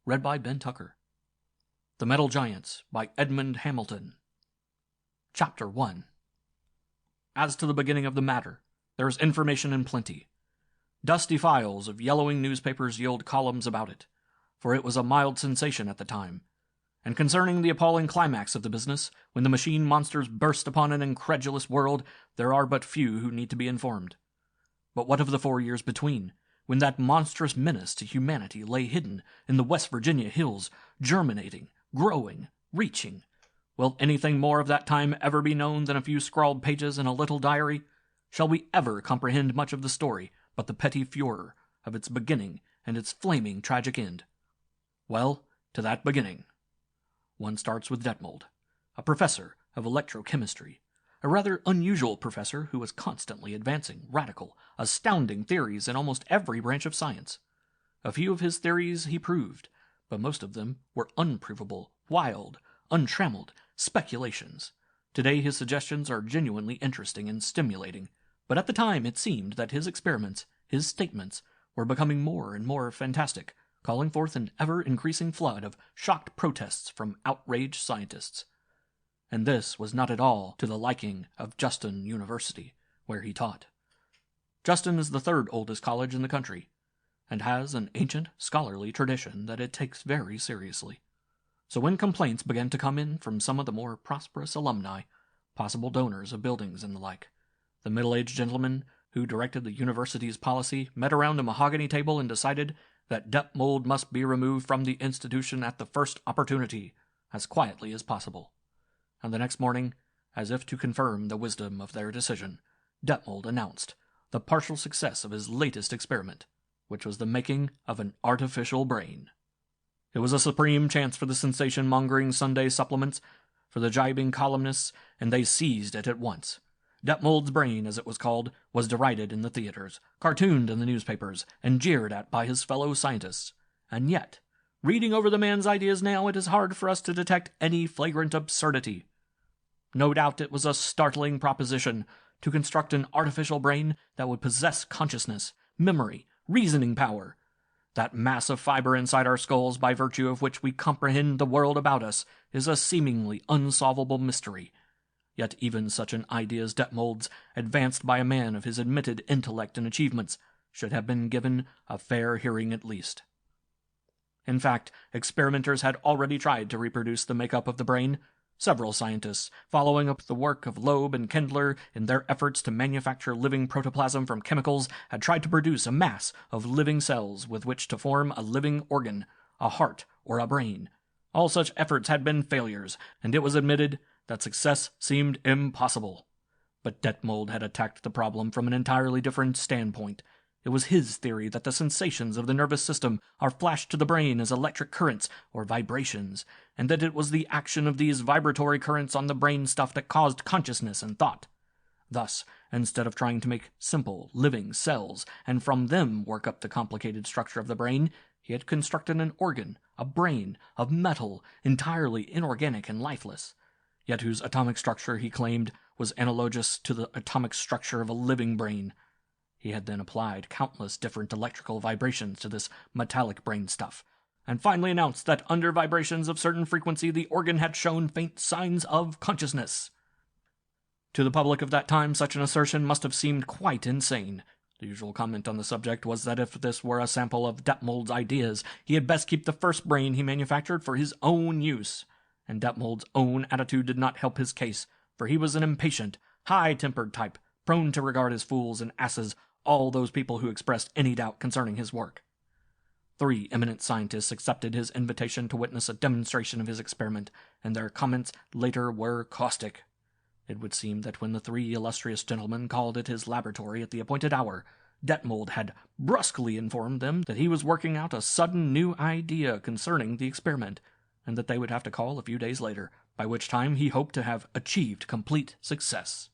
Read by Ben Tucker. The Metal Giants by Edmond Hamilton. Chapter 1. As to the beginning of the matter, there is information in plenty. Dusty files of yellowing newspapers yield columns about it, for it was a mild sensation at the time. And concerning the appalling climax of the business, when the machine monsters burst upon an incredulous world, there are but few who need to be informed. But what of the 4 years between, when that monstrous menace to humanity lay hidden in the West Virginia hills, germinating, growing, reaching? Will anything more of that time ever be known than a few scrawled pages in a little diary? Shall we ever comprehend much of the story but the petty furor of its beginning and its flaming tragic end? Well, to that beginning. One starts with Detmold, a professor of electrochemistry, a rather unusual professor who was constantly advancing radical, astounding theories in almost every branch of science. A few of his theories he proved, but most of them were unprovable, wild, untrammeled speculations. Today his suggestions are genuinely interesting and stimulating, but at the time it seemed that his experiments, his statements, were becoming more and more fantastic, calling forth an ever-increasing flood of shocked protests from outraged scientists. And this was not at all to the liking of Justin University, where he taught. Justin is the third oldest college in the country, and has an ancient scholarly tradition that it takes very seriously. So when complaints began to come in from some of the more prosperous alumni, possible donors of buildings and the like, the middle-aged gentleman who directed the university's policy met around a mahogany table and decided that Detmold must be removed from the institution at the first opportunity, as quietly as possible. And the next morning, as if to confirm the wisdom of their decision, Detmold announced the partial success of his latest experiment, which was the making of an artificial brain. It was a supreme chance for the sensation-mongering Sunday supplements, for the jibing columnists, and they seized it at once. Detmold's brain, as it was called, was derided in the theaters, cartooned in the newspapers, and jeered at by his fellow scientists. And yet, reading over the man's ideas now, it is hard for us to detect any flagrant absurdity. No doubt it was a startling proposition to construct an artificial brain that would possess consciousness, memory, reasoning power. That mass of fiber inside our skulls by virtue of which we comprehend the world about us is a seemingly unsolvable mystery. Yet even such an idea as Detmold's, advanced by a man of his admitted intellect and achievements, should have been given a fair hearing at least. In fact, experimenters had already tried to reproduce the makeup of the brain. Several scientists, following up the work of Loeb and Kendler in their efforts to manufacture living protoplasm from chemicals, had tried to produce a mass of living cells with which to form a living organ, a heart or a brain. All such efforts had been failures, and it was admitted that success seemed impossible. But Detmold had attacked the problem from an entirely different standpoint. It was his theory that the sensations of the nervous system are flashed to the brain as electric currents or vibrations, and that it was the action of these vibratory currents on the brain stuff that caused consciousness and thought. Thus, instead of trying to make simple, living cells, and from them work up the complicated structure of the brain, he had constructed an organ, a brain, of metal, entirely inorganic and lifeless, yet whose atomic structure, he claimed, was analogous to the atomic structure of a living brain. He had then applied countless different electrical vibrations to this metallic brain stuff, and finally announced that under vibrations of certain frequency the organ had shown faint signs of consciousness. To the public of that time, such an assertion must have seemed quite insane. The usual comment on the subject was that if this were a sample of Detmold's ideas, he had best keep the first brain he manufactured for his own use. And Detmold's own attitude did not help his case, for he was an impatient, high-tempered type, prone to regard as fools and asses all those people who expressed any doubt concerning his work. 3 eminent scientists accepted his invitation to witness a demonstration of his experiment, and their comments later were caustic. It would seem that when the 3 illustrious gentlemen called at his laboratory at the appointed hour, Detmold had brusquely informed them that he was working out a sudden new idea concerning the experiment, and that they would have to call a few days later, by which time he hoped to have achieved complete success.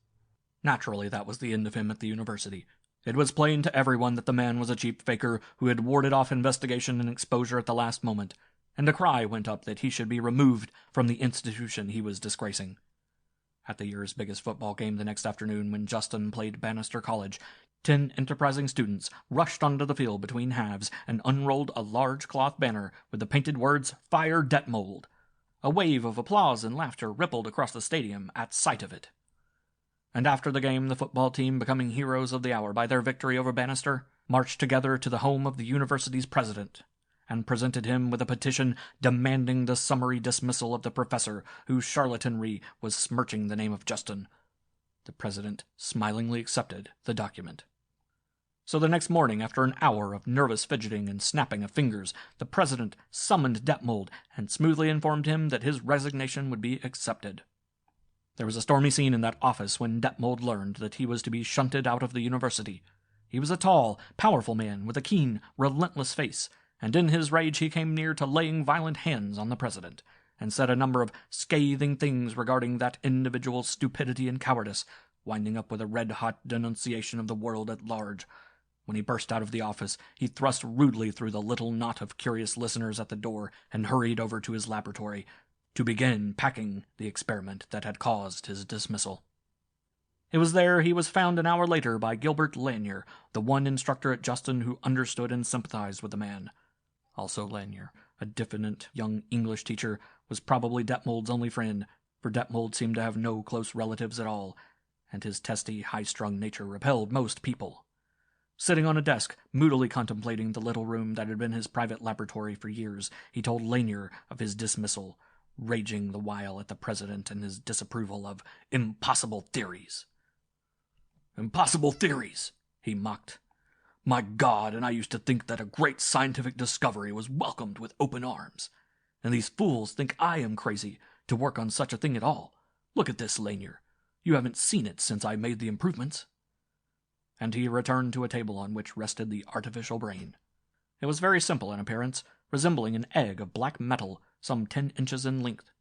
Naturally, that was the end of him at the university. It was plain to everyone that the man was a cheap faker who had warded off investigation and exposure at the last moment, and a cry went up that he should be removed from the institution he was disgracing. At the year's biggest football game the next afternoon, when Justin played Bannister College, 10 enterprising students rushed onto the field between halves and unrolled a large cloth banner with the painted words, "Fire Detmold." A wave of applause and laughter rippled across the stadium at sight of it. And after the game, the football team, becoming heroes of the hour by their victory over Bannister, marched together to the home of the university's president and presented him with a petition demanding the summary dismissal of the professor whose charlatanry was smirching the name of Justin. The president smilingly accepted the document. So the next morning, after an hour of nervous fidgeting and snapping of fingers, the president summoned Detmold and smoothly informed him that his resignation would be accepted. There was a stormy scene in that office when Detmold learned that he was to be shunted out of the university. He was a tall, powerful man with a keen, relentless face, and in his rage he came near to laying violent hands on the president, and said a number of scathing things regarding that individual's stupidity and cowardice, winding up with a red-hot denunciation of the world at large. When he burst out of the office, he thrust rudely through the little knot of curious listeners at the door and hurried over to his laboratory to begin packing the experiment that had caused his dismissal. It was there he was found an hour later by Gilbert Lanier, the one instructor at Justin who understood and sympathized with the man. Also Lanier, a diffident young English teacher, was probably Detmold's only friend, for Detmold seemed to have no close relatives at all, and his testy, high-strung nature repelled most people. Sitting on a desk, moodily contemplating the little room that had been his private laboratory for years, he told Lanier of his dismissal, raging the while at the president and his disapproval of impossible theories. "Impossible theories," he mocked. "My God, and I used to think that a great scientific discovery was welcomed with open arms. And these fools think I am crazy to work on such a thing at all. Look at this, Lanier. You haven't seen it since I made the improvements." And he returned to a table on which rested the artificial brain. It was very simple in appearance, resembling an egg of black metal some 10 inches in length.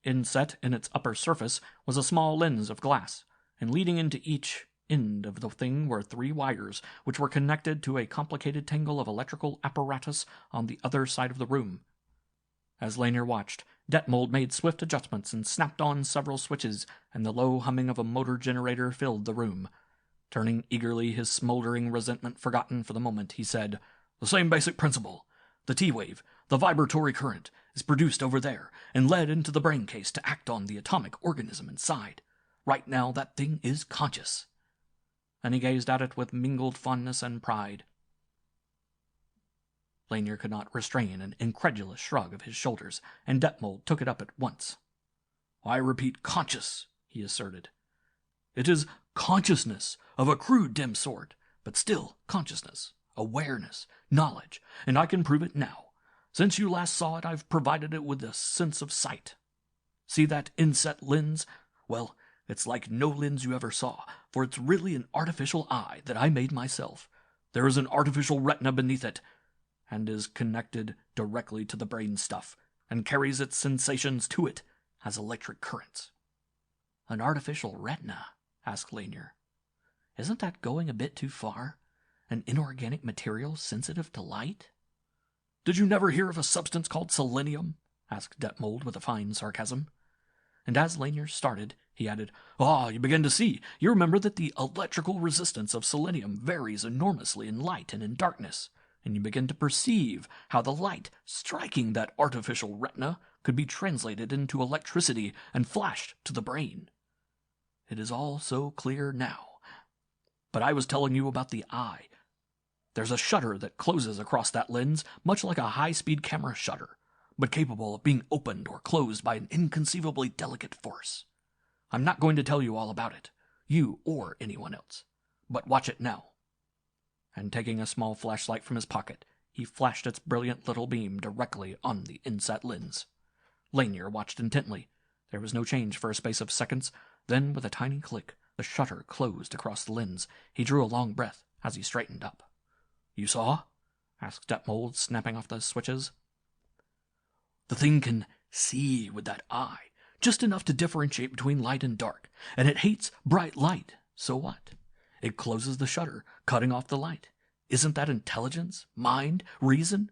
Inset in its upper surface was a small lens of glass, and leading into each end of the thing were 3 wires, which were connected to a complicated tangle of electrical apparatus on the other side of the room. As Lanier watched, Detmold made swift adjustments and snapped on several switches, and the low humming of a motor generator filled the room. Turning eagerly, his smoldering resentment forgotten for the moment, he said, "The same basic principle. The T-wave, the vibratory current, is produced over there and led into the brain case to act on the atomic organism inside. Right now that thing is conscious." And he gazed at it with mingled fondness and pride. Lanier could not restrain an incredulous shrug of his shoulders, and Detmold took it up at once. "I repeat, conscious," he asserted. "It is consciousness of a crude, dim sort, but still consciousness, awareness, knowledge, and I can prove it now. Since you last saw it, I've provided it with a sense of sight. See that inset lens? Well, it's like no lens you ever saw, for it's really an artificial eye that I made myself. There is an artificial retina beneath it, and is connected directly to the brain stuff, and carries its sensations to it as electric currents." "An artificial retina?" asked Lanier. "Isn't that going a bit too far? An inorganic material sensitive to light?" "Did you never hear of a substance called selenium?" asked Detmold with a fine sarcasm. And as Lanier started, he added, "You begin to see. You remember that the electrical resistance of selenium varies enormously in light and in darkness, and you begin to perceive how the light striking that artificial retina could be translated into electricity and flashed to the brain. It is all so clear now. But I was telling you about the eye. There's a shutter that closes across that lens, much like a high-speed camera shutter, but capable of being opened or closed by an inconceivably delicate force. I'm not going to tell you all about it, you or anyone else, but watch it now." And taking a small flashlight from his pocket, he flashed its brilliant little beam directly on the inset lens. Lanier watched intently. There was no change for a space of seconds. Then, with a tiny click, the shutter closed across the lens. He drew a long breath as he straightened up. "You saw?" asked Detmold, snapping off the switches. "The thing can see with that eye, just enough to differentiate between light and dark, and it hates bright light. So what? It closes the shutter, cutting off the light. Isn't that intelligence, mind, reason?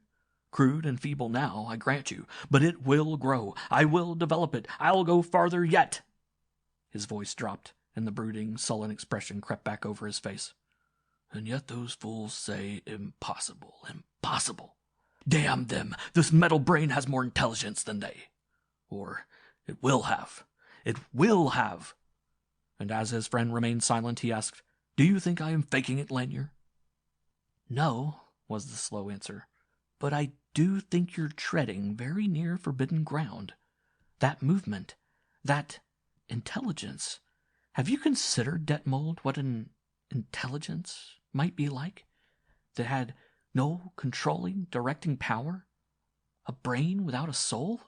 Crude and feeble now, I grant you, but it will grow. I will develop it. I'll go farther yet." His voice dropped, and the brooding, sullen expression crept back over his face. And yet those fools say impossible, impossible. Damn them, this metal brain has more intelligence than they. Or it will have. It will have. And as his friend remained silent, he asked, "Do you think I am faking it, Lanyard?" "No," was the slow answer, "but I do think you're treading very near forbidden ground. That movement, that intelligence. Have you considered, Detmold, what an intelligence might be like? That had no controlling, directing power? A brain without a soul?"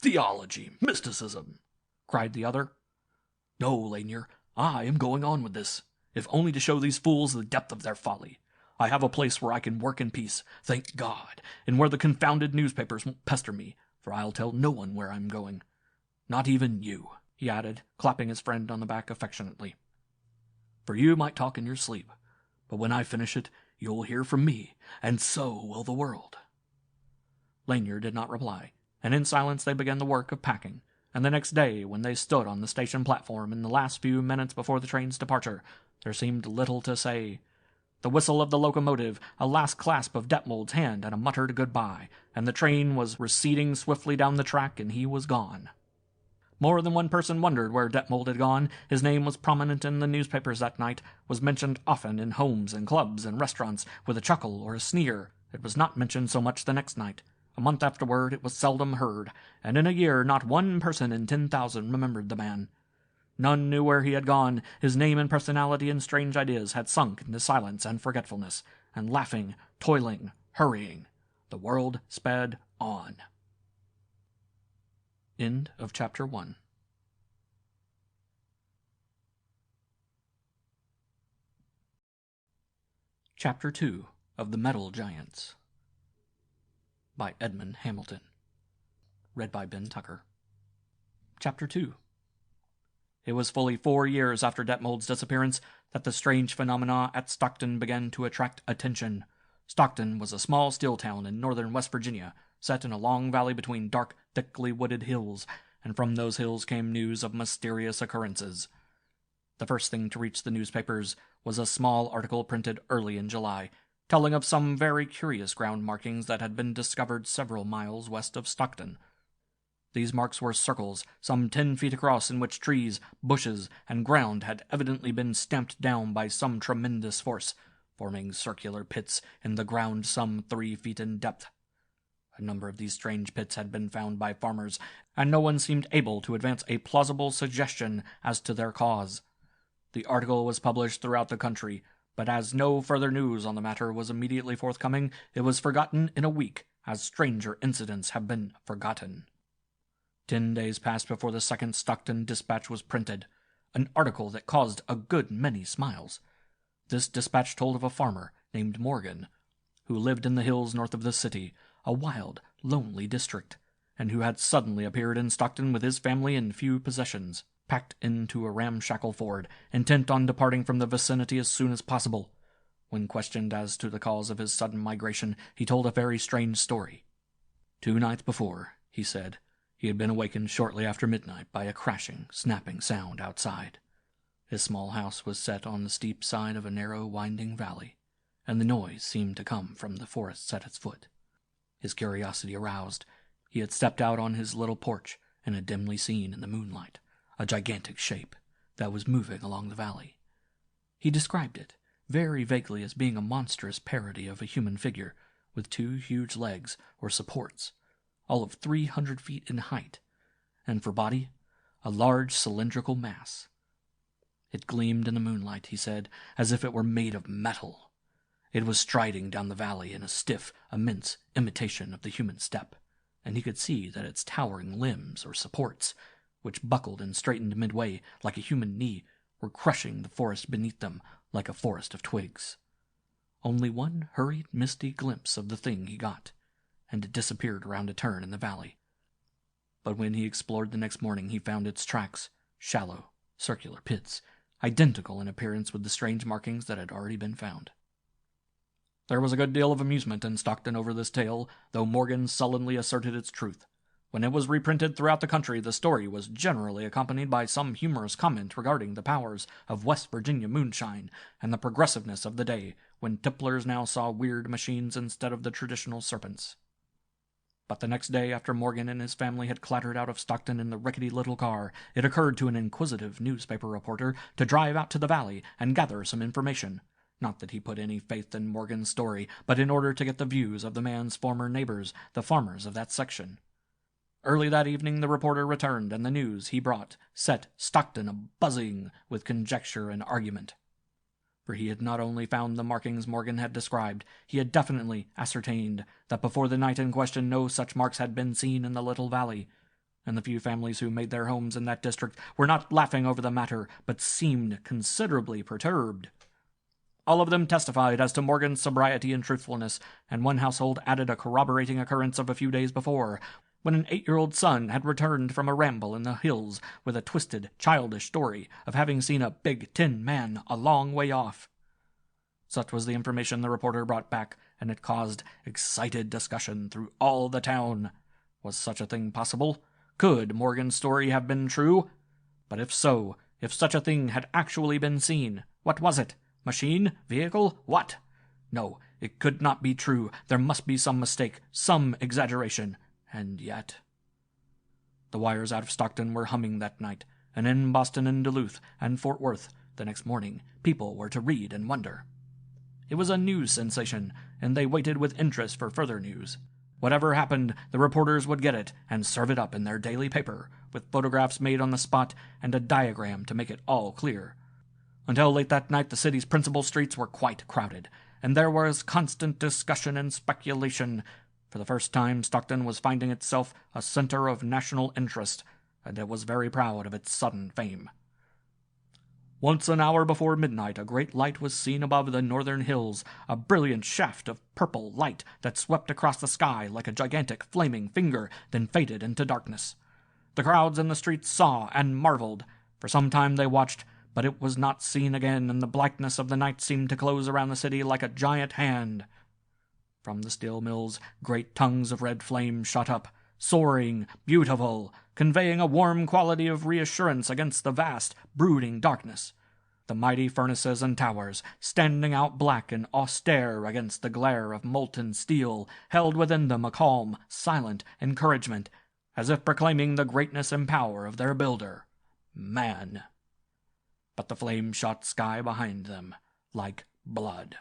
"Theology, mysticism!" cried the other. "No, Lanyard, I am going on with this, if only to show these fools the depth of their folly. I have a place where I can work in peace, thank God, and where the confounded newspapers won't pester me, for I'll tell no one where I'm going. Not even you," he added, clapping his friend on the back affectionately. "For you might talk in your sleep, but when I finish it, you'll hear from me, and so will the world." Lanyard did not reply, and in silence they began the work of packing, and the next day, when they stood on the station platform in the last few minutes before the train's departure, there seemed little to say. The whistle of the locomotive, a last clasp of Detmold's hand, and a muttered goodbye, and the train was receding swiftly down the track, and he was gone. More than one person wondered where Detmold had gone. His name was prominent in the newspapers that night, was mentioned often in homes and clubs and restaurants, with a chuckle or a sneer. It was not mentioned so much the next night. A month afterward it was seldom heard, and in a year not one person in 10,000 remembered the man. None knew where he had gone. His name and personality and strange ideas had sunk into silence and forgetfulness, and laughing, toiling, hurrying, the world sped on. End of Chapter 1. Chapter 2 of The Metal Giants by Edmond Hamilton. Read by Ben Tucker. Chapter 2. It was fully 4 years after Detmold's disappearance that the strange phenomena at Stockton began to attract attention. Stockton was a small steel town in northern West Virginia, set in a long valley between dark, thickly wooded hills, and from those hills came news of mysterious occurrences. The first thing to reach the newspapers was a small article printed early in July, telling of some very curious ground markings that had been discovered several miles west of Stockton. These marks were circles, some 10 feet across, in which trees, bushes, and ground had evidently been stamped down by some tremendous force, forming circular pits in the ground some 3 feet in depth. A number of these strange pits had been found by farmers, and no one seemed able to advance a plausible suggestion as to their cause. The article was published throughout the country, but as no further news on the matter was immediately forthcoming, it was forgotten in a week, as stranger incidents have been forgotten. 10 days passed before the second Stockton dispatch was printed, an article that caused a good many smiles. This dispatch told of a farmer named Morgan, who lived in the hills north of the city, a wild, lonely district, and who had suddenly appeared in Stockton with his family and few possessions, packed into a ramshackle Ford, intent on departing from the vicinity as soon as possible. When questioned as to the cause of his sudden migration, he told a very strange story. 2 nights before, he said, he had been awakened shortly after midnight by a crashing, snapping sound outside. His small house was set on the steep side of a narrow, winding valley, and the noise seemed to come from the forest at its foot. His curiosity aroused, he had stepped out on his little porch and had dimly seen in the moonlight a gigantic shape that was moving along the valley. He described it very vaguely as being a monstrous parody of a human figure, with 2 huge legs or supports, all of 300 feet in height, and for body, a large cylindrical mass. It gleamed in the moonlight, he said, as if it were made of metal. It was striding down the valley in a stiff, immense imitation of the human step, and he could see that its towering limbs or supports, which buckled and straightened midway like a human knee, were crushing the forest beneath them like a forest of twigs. Only one hurried, misty glimpse of the thing he got, and it disappeared around a turn in the valley. But when he explored the next morning, he found its tracks, shallow, circular pits, identical in appearance with the strange markings that had already been found. There was a good deal of amusement in Stockton over this tale, though Morgan sullenly asserted its truth. When it was reprinted throughout the country, the story was generally accompanied by some humorous comment regarding the powers of West Virginia moonshine and the progressiveness of the day, when tipplers now saw weird machines instead of the traditional serpents. But the next day, after Morgan and his family had clattered out of Stockton in the rickety little car, it occurred to an inquisitive newspaper reporter to drive out to the valley and gather some information. Not that he put any faith in Morgan's story, but in order to get the views of the man's former neighbors, the farmers of that section. Early that evening the reporter returned, and the news he brought set Stockton a-buzzing with conjecture and argument. For he had not only found the markings Morgan had described, he had definitely ascertained that before the night in question no such marks had been seen in the little valley, and the few families who made their homes in that district were not laughing over the matter, but seemed considerably perturbed. All of them testified as to Morgan's sobriety and truthfulness, and one household added a corroborating occurrence of a few days before, when an 8-year-old son had returned from a ramble in the hills with a twisted, childish story of having seen a big tin man a long way off. Such was the information the reporter brought back, and it caused excited discussion through all the town. Was such a thing possible? Could Morgan's story have been true? But if so, if such a thing had actually been seen, what was it? Machine? Vehicle? What? No, it could not be true. There must be some mistake, some exaggeration. And yet... The wires out of Stockton were humming that night, and in Boston and Duluth and Fort Worth the next morning people were to read and wonder. It was a news sensation, and they waited with interest for further news. Whatever happened, the reporters would get it and serve it up in their daily paper, with photographs made on the spot and a diagram to make it all clear. Until late that night the city's principal streets were quite crowded, and there was constant discussion and speculation. For the first time, Stockton was finding itself a center of national interest, and it was very proud of its sudden fame. Once an hour before midnight, a great light was seen above the northern hills, a brilliant shaft of purple light that swept across the sky like a gigantic flaming finger, then faded into darkness. The crowds in the streets saw and marveled. For some time they watched, but it was not seen again, and the blackness of the night seemed to close around the city like a giant hand. From the steel mills, great tongues of red flame shot up, soaring, beautiful, conveying a warm quality of reassurance against the vast, brooding darkness. The mighty furnaces and towers, standing out black and austere against the glare of molten steel, held within them a calm, silent encouragement, as if proclaiming the greatness and power of their builder, man. But the flame shot sky behind them like blood.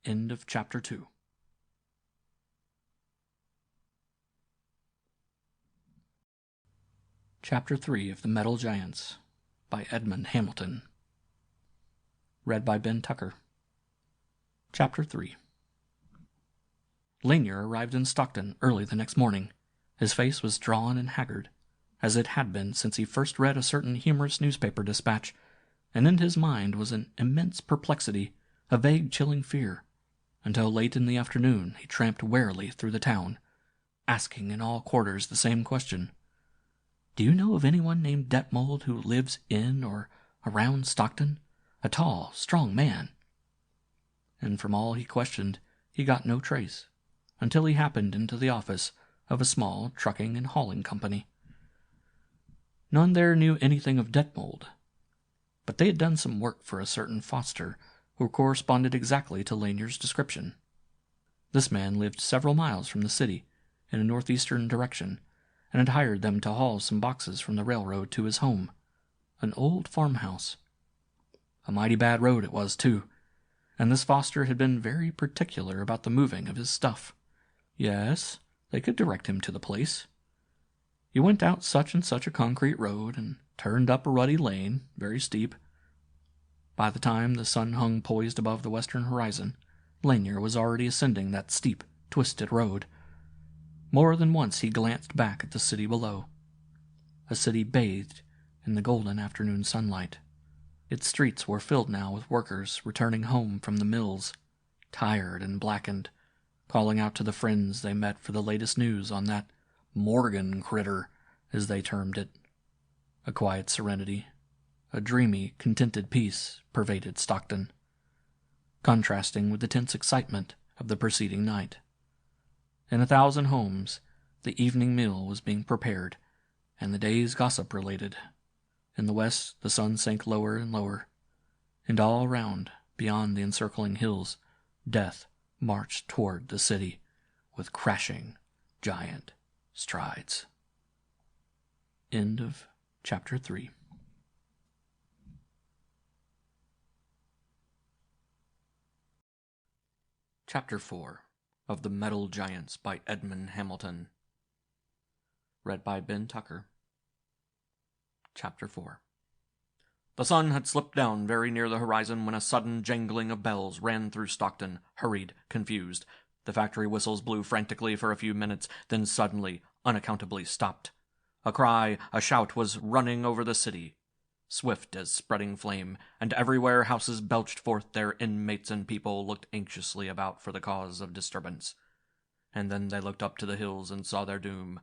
End of Chapter 2. Chapter 3 of The Metal Giants by Edmond Hamilton. Read by Ben Tucker. Chapter 3. Lanier arrived in Stockton early the next morning. His face was drawn and haggard, as it had been since he first read a certain humorous newspaper dispatch, and in his mind was an immense perplexity, a vague chilling fear. Until late in the afternoon he tramped warily through the town, asking in all quarters the same question. "Do you know of anyone named Detmold who lives in or around Stockton? A tall, strong man." And from all he questioned, he got no trace, until he happened into the office of a small trucking and hauling company. None there knew anything of Detmold, but they had done some work for a certain Foster, who corresponded exactly to Lanier's description. This man lived several miles from the city, in a northeastern direction, and had hired them to haul some boxes from the railroad to his home, an old farmhouse. A mighty bad road it was, too, and this Foster had been very particular about the moving of his stuff. Yes, they could direct him to the place. He went out such and such a concrete road, and turned up a rutty lane, very steep. By the time the sun hung poised above the western horizon, Lanier was already ascending that steep, twisted road. More than once he glanced back at the city below. A city bathed in the golden afternoon sunlight. Its streets were filled now with workers returning home from the mills, tired and blackened, calling out to the friends they met for the latest news on that Morgan critter, as they termed it. A quiet serenity, a dreamy, contented peace pervaded Stockton, contrasting with the tense excitement of the preceding night. In 1,000 homes, The evening meal was being prepared, and the day's gossip related. In the west the sun sank lower and lower, and all around, beyond the encircling hills, death marched toward the city with crashing, giant strides. End of Chapter 3. Chapter 4 of The Metal Giants by Edmond Hamilton. Read by Ben Tucker. Chapter 4. The sun had slipped down very near the horizon when a sudden jangling of bells ran through Stockton, hurried, confused. The factory whistles blew frantically for a few minutes, then suddenly, unaccountably stopped. A cry, a shout was running over the city, swift as spreading flame, and everywhere houses belched forth their inmates and people looked anxiously about for the cause of disturbance. And then they looked up to the hills and saw their doom.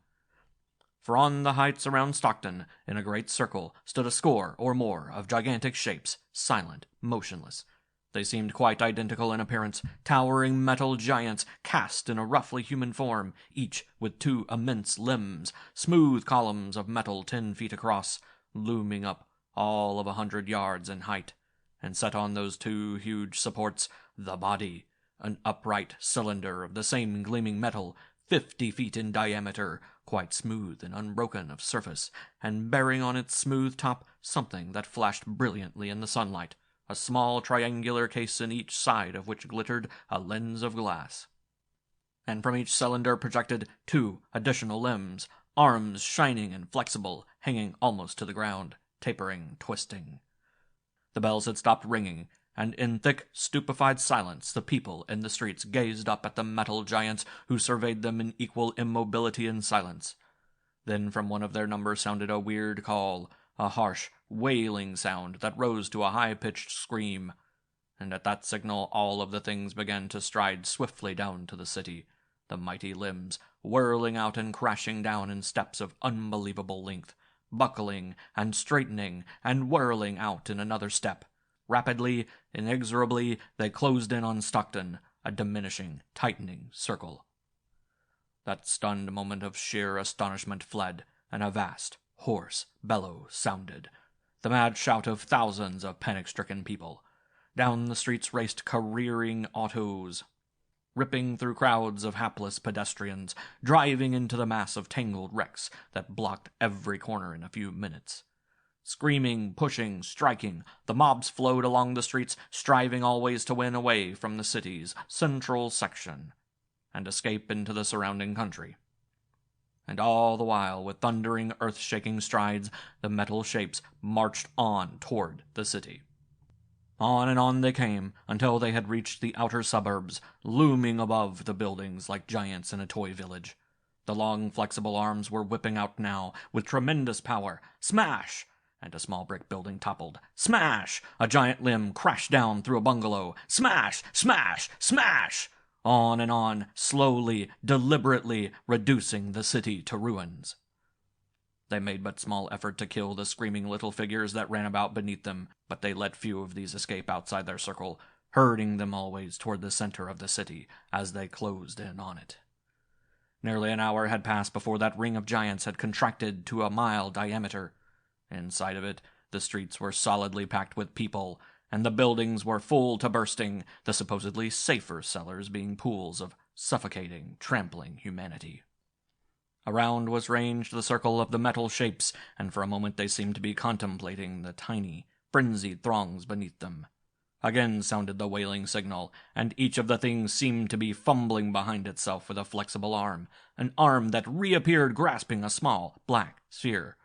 For on the heights around Stockton, in a great circle, stood a score or more of gigantic shapes, silent, motionless. They seemed quite identical in appearance, towering metal giants cast in a roughly human form, each with two immense limbs, smooth columns of metal 10 feet across, looming up all of 100 yards in height, and set on those two huge supports, the body, an upright cylinder of the same gleaming metal, 50 feet in diameter, quite smooth and unbroken of surface, and bearing on its smooth top something that flashed brilliantly in the sunlight, a small triangular case in each side of which glittered a lens of glass. And from each cylinder projected 2 additional limbs, arms shining and flexible, hanging almost to the ground, tapering, twisting. The bells had stopped ringing, and in thick, stupefied silence the people in the streets gazed up at the metal giants who surveyed them in equal immobility and silence. Then from one of their number sounded a weird call, a harsh, wailing sound that rose to a high-pitched scream, and at that signal all of the things began to stride swiftly down to the city, the mighty limbs whirling out and crashing down in steps of unbelievable length, buckling and straightening and whirling out in another step. Rapidly, inexorably, they closed in on Stockton, a diminishing, tightening circle. That stunned moment of sheer astonishment fled, and a vast, hoarse bellow sounded, the mad shout of thousands of panic-stricken people. Down the streets raced careering autos, ripping through crowds of hapless pedestrians, driving into the mass of tangled wrecks that blocked every corner in a few minutes. Screaming, pushing, striking, the mobs flowed along the streets, striving always to win away from the city's central section and escape into the surrounding country. And all the while, with thundering, earth-shaking strides, the metal shapes marched on toward the city. On and on they came, until they had reached the outer suburbs, looming above the buildings like giants in a toy village. The long, flexible arms were whipping out now, with tremendous power. Smash! And a small brick building toppled. Smash! A giant limb crashed down through a bungalow. Smash! Smash! Smash! On and on, slowly, deliberately, reducing the city to ruins. They made but small effort to kill the screaming little figures that ran about beneath them, but they let few of these escape outside their circle, herding them always toward the center of the city as they closed in on it. Nearly an hour had passed before that ring of giants had contracted to a mile diameter. Inside of it, the streets were solidly packed with people, and the buildings were full to bursting, the supposedly safer cellars being pools of suffocating, trampling humanity. Around was ranged the circle of the metal shapes, and for a moment they seemed to be contemplating the tiny, frenzied throngs beneath them. Again sounded the wailing signal, and each of the things seemed to be fumbling behind itself with a flexible arm, an arm that reappeared grasping a small, black sphere.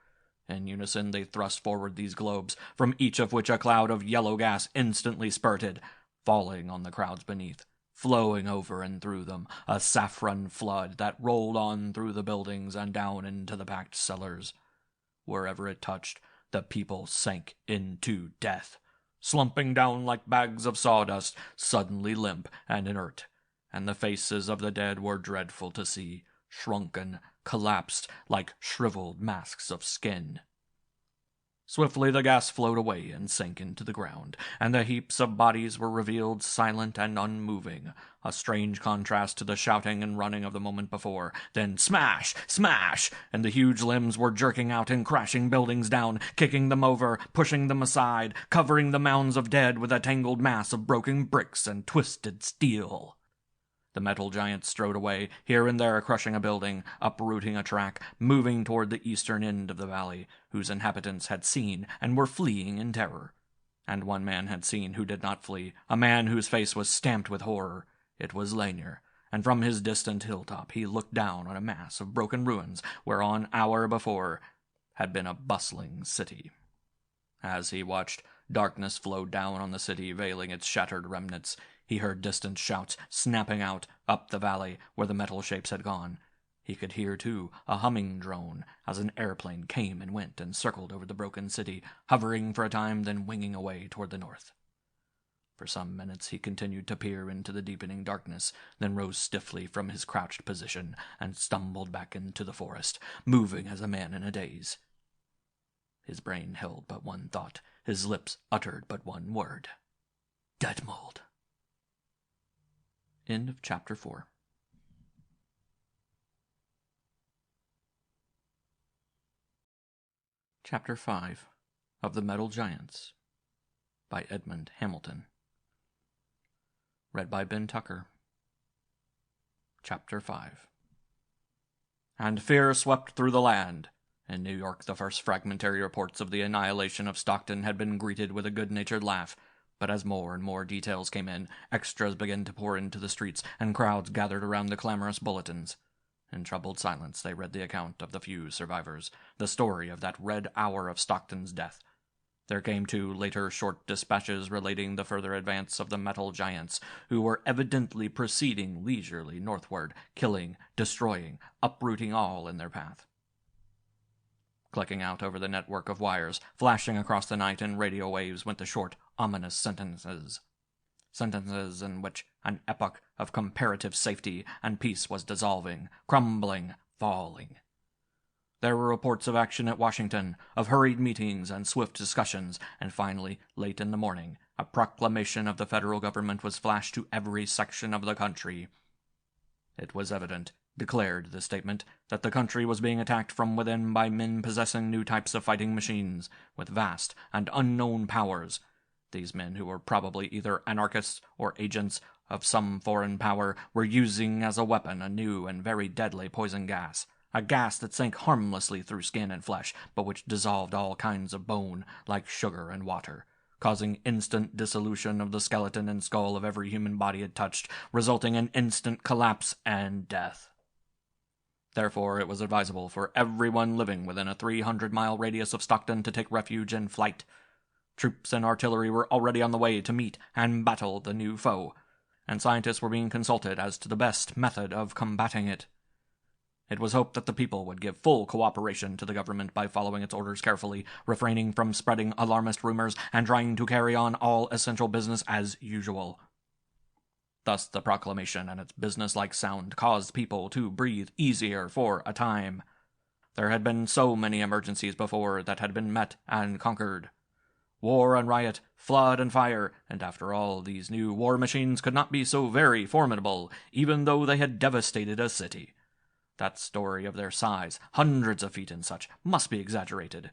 In unison they thrust forward these globes, from each of which a cloud of yellow gas instantly spurted, falling on the crowds beneath, flowing over and through them, a saffron flood that rolled on through the buildings and down into the packed cellars. Wherever it touched, the people sank into death, slumping down like bags of sawdust, suddenly limp and inert, and the faces of the dead were dreadful to see, shrunken, collapsed like shriveled masks of skin. Swiftly the gas flowed away and sank into the ground, and the heaps of bodies were revealed silent and unmoving, a strange contrast to the shouting and running of the moment before. Then smash! Smash! And the huge limbs were jerking out and crashing buildings down, kicking them over, pushing them aside, covering the mounds of dead with a tangled mass of broken bricks and twisted steel. The metal giants strode away, here and there crushing a building, uprooting a track, moving toward the eastern end of the valley, whose inhabitants had seen and were fleeing in terror. And one man had seen who did not flee, a man whose face was stamped with horror. It was Lanier, and from his distant hilltop he looked down on a mass of broken ruins whereon an hour before had been a bustling city. As he watched, darkness flowed down on the city, veiling its shattered remnants. He heard distant shouts snapping out up the valley where the metal shapes had gone. He could hear, too, a humming drone as an airplane came and went and circled over the broken city, hovering for a time, then winging away toward the north. For some minutes he continued to peer into the deepening darkness, then rose stiffly from his crouched position and stumbled back into the forest, moving as a man in a daze. His brain held but one thought, his lips uttered but one word. Dead mold. End of Chapter 4. Chapter 5 of The Metal Giants by Edmond Hamilton. Read by Ben Tucker. Chapter 5. And fear swept through the land. In New York, the first fragmentary reports of the annihilation of Stockton had been greeted with a good-natured laugh. But as more and more details came in, extras began to pour into the streets, and crowds gathered around the clamorous bulletins. In troubled silence they read the account of the few survivors, the story of that red hour of Stockton's death. There came, too, later short dispatches relating the further advance of the metal giants, who were evidently proceeding leisurely northward, killing, destroying, uprooting all in their path. Clicking out over the network of wires, flashing across the night in radio waves went the short, ominous sentences. Sentences in which an epoch of comparative safety and peace was dissolving, crumbling, falling. There were reports of action at Washington, of hurried meetings and swift discussions, and finally, late in the morning, a proclamation of the federal government was flashed to every section of the country. It was evident, declared the statement, that the country was being attacked from within by men possessing new types of fighting machines, with vast and unknown powers. These men, who were probably either anarchists or agents of some foreign power, were using as a weapon a new and very deadly poison gas, a gas that sank harmlessly through skin and flesh, but which dissolved all kinds of bone, like sugar and water, causing instant dissolution of the skeleton and skull of every human body it touched, resulting in instant collapse and death. Therefore, it was advisable for everyone living within a 300-mile radius of Stockton to take refuge in flight. Troops and artillery were already on the way to meet and battle the new foe, and scientists were being consulted as to the best method of combating it. It was hoped that the people would give full cooperation to the government by following its orders carefully, refraining from spreading alarmist rumors, and trying to carry on all essential business as usual. Thus the proclamation and its business-like sound caused people to breathe easier for a time. There had been so many emergencies before that had been met and conquered. War and riot, flood and fire, and after all, these new war machines could not be so very formidable, even though they had devastated a city. That story of their size, hundreds of feet and such, must be exaggerated.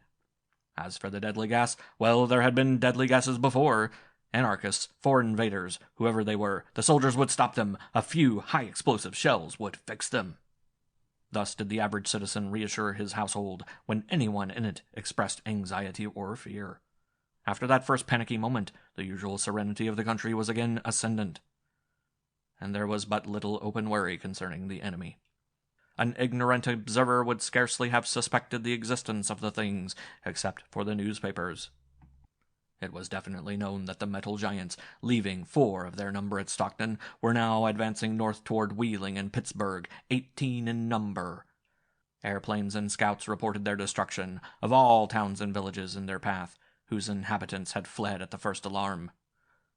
As for the deadly gas, well, there had been deadly gases before. Anarchists, foreign invaders, whoever they were, the soldiers would stop them. A few high-explosive shells would fix them. Thus did the average citizen reassure his household when anyone in it expressed anxiety or fear. After that first panicky moment, the usual serenity of the country was again ascendant, and there was but little open worry concerning the enemy. An ignorant observer would scarcely have suspected the existence of the things, except for the newspapers. It was definitely known that the metal giants, leaving 4 of their number at Stockton, were now advancing north toward Wheeling and Pittsburgh, 18 in number. Airplanes and scouts reported their destruction of all towns and villages in their path, whose inhabitants had fled at the first alarm.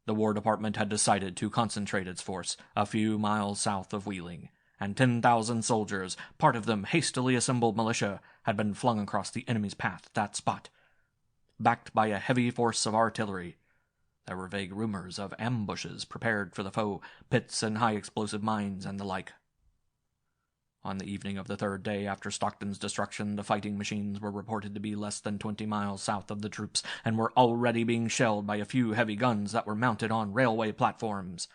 The War Department had decided to concentrate its force a few miles south of Wheeling, and 10,000 soldiers, part of them hastily assembled militia, had been flung across the enemy's path at that spot. backed by a heavy force of artillery. There were vague rumors of ambushes prepared for the foe, pits and high-explosive mines, and the like. On the evening of the third day after Stockton's destruction, the fighting machines were reported to be less than 20 miles south of the troops, and were already being shelled by a few heavy guns that were mounted on railway platforms.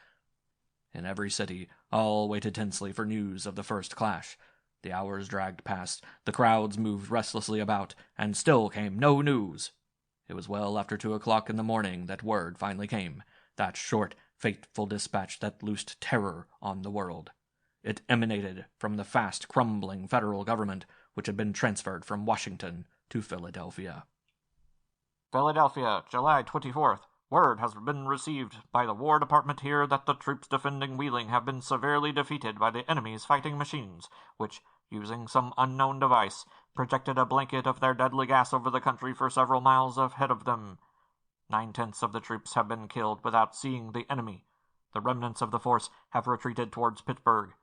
In every city, all waited tensely for news of the first clash. The hours dragged past, the crowds moved restlessly about, and still came no news. It was well after 2 o'clock in the morning that word finally came, that short, fateful dispatch that loosed terror on the world. It emanated from the fast crumbling federal government, which had been transferred from Washington to Philadelphia. Philadelphia, July 24th. Word has been received by the War Department here that the troops defending Wheeling have been severely defeated by the enemy's fighting machines, which, using some unknown device, projected a blanket of their deadly gas over the country for several miles ahead of them. 9/10 of the troops have been killed without seeing the enemy. The remnants of the force have retreated towards Pittsburgh,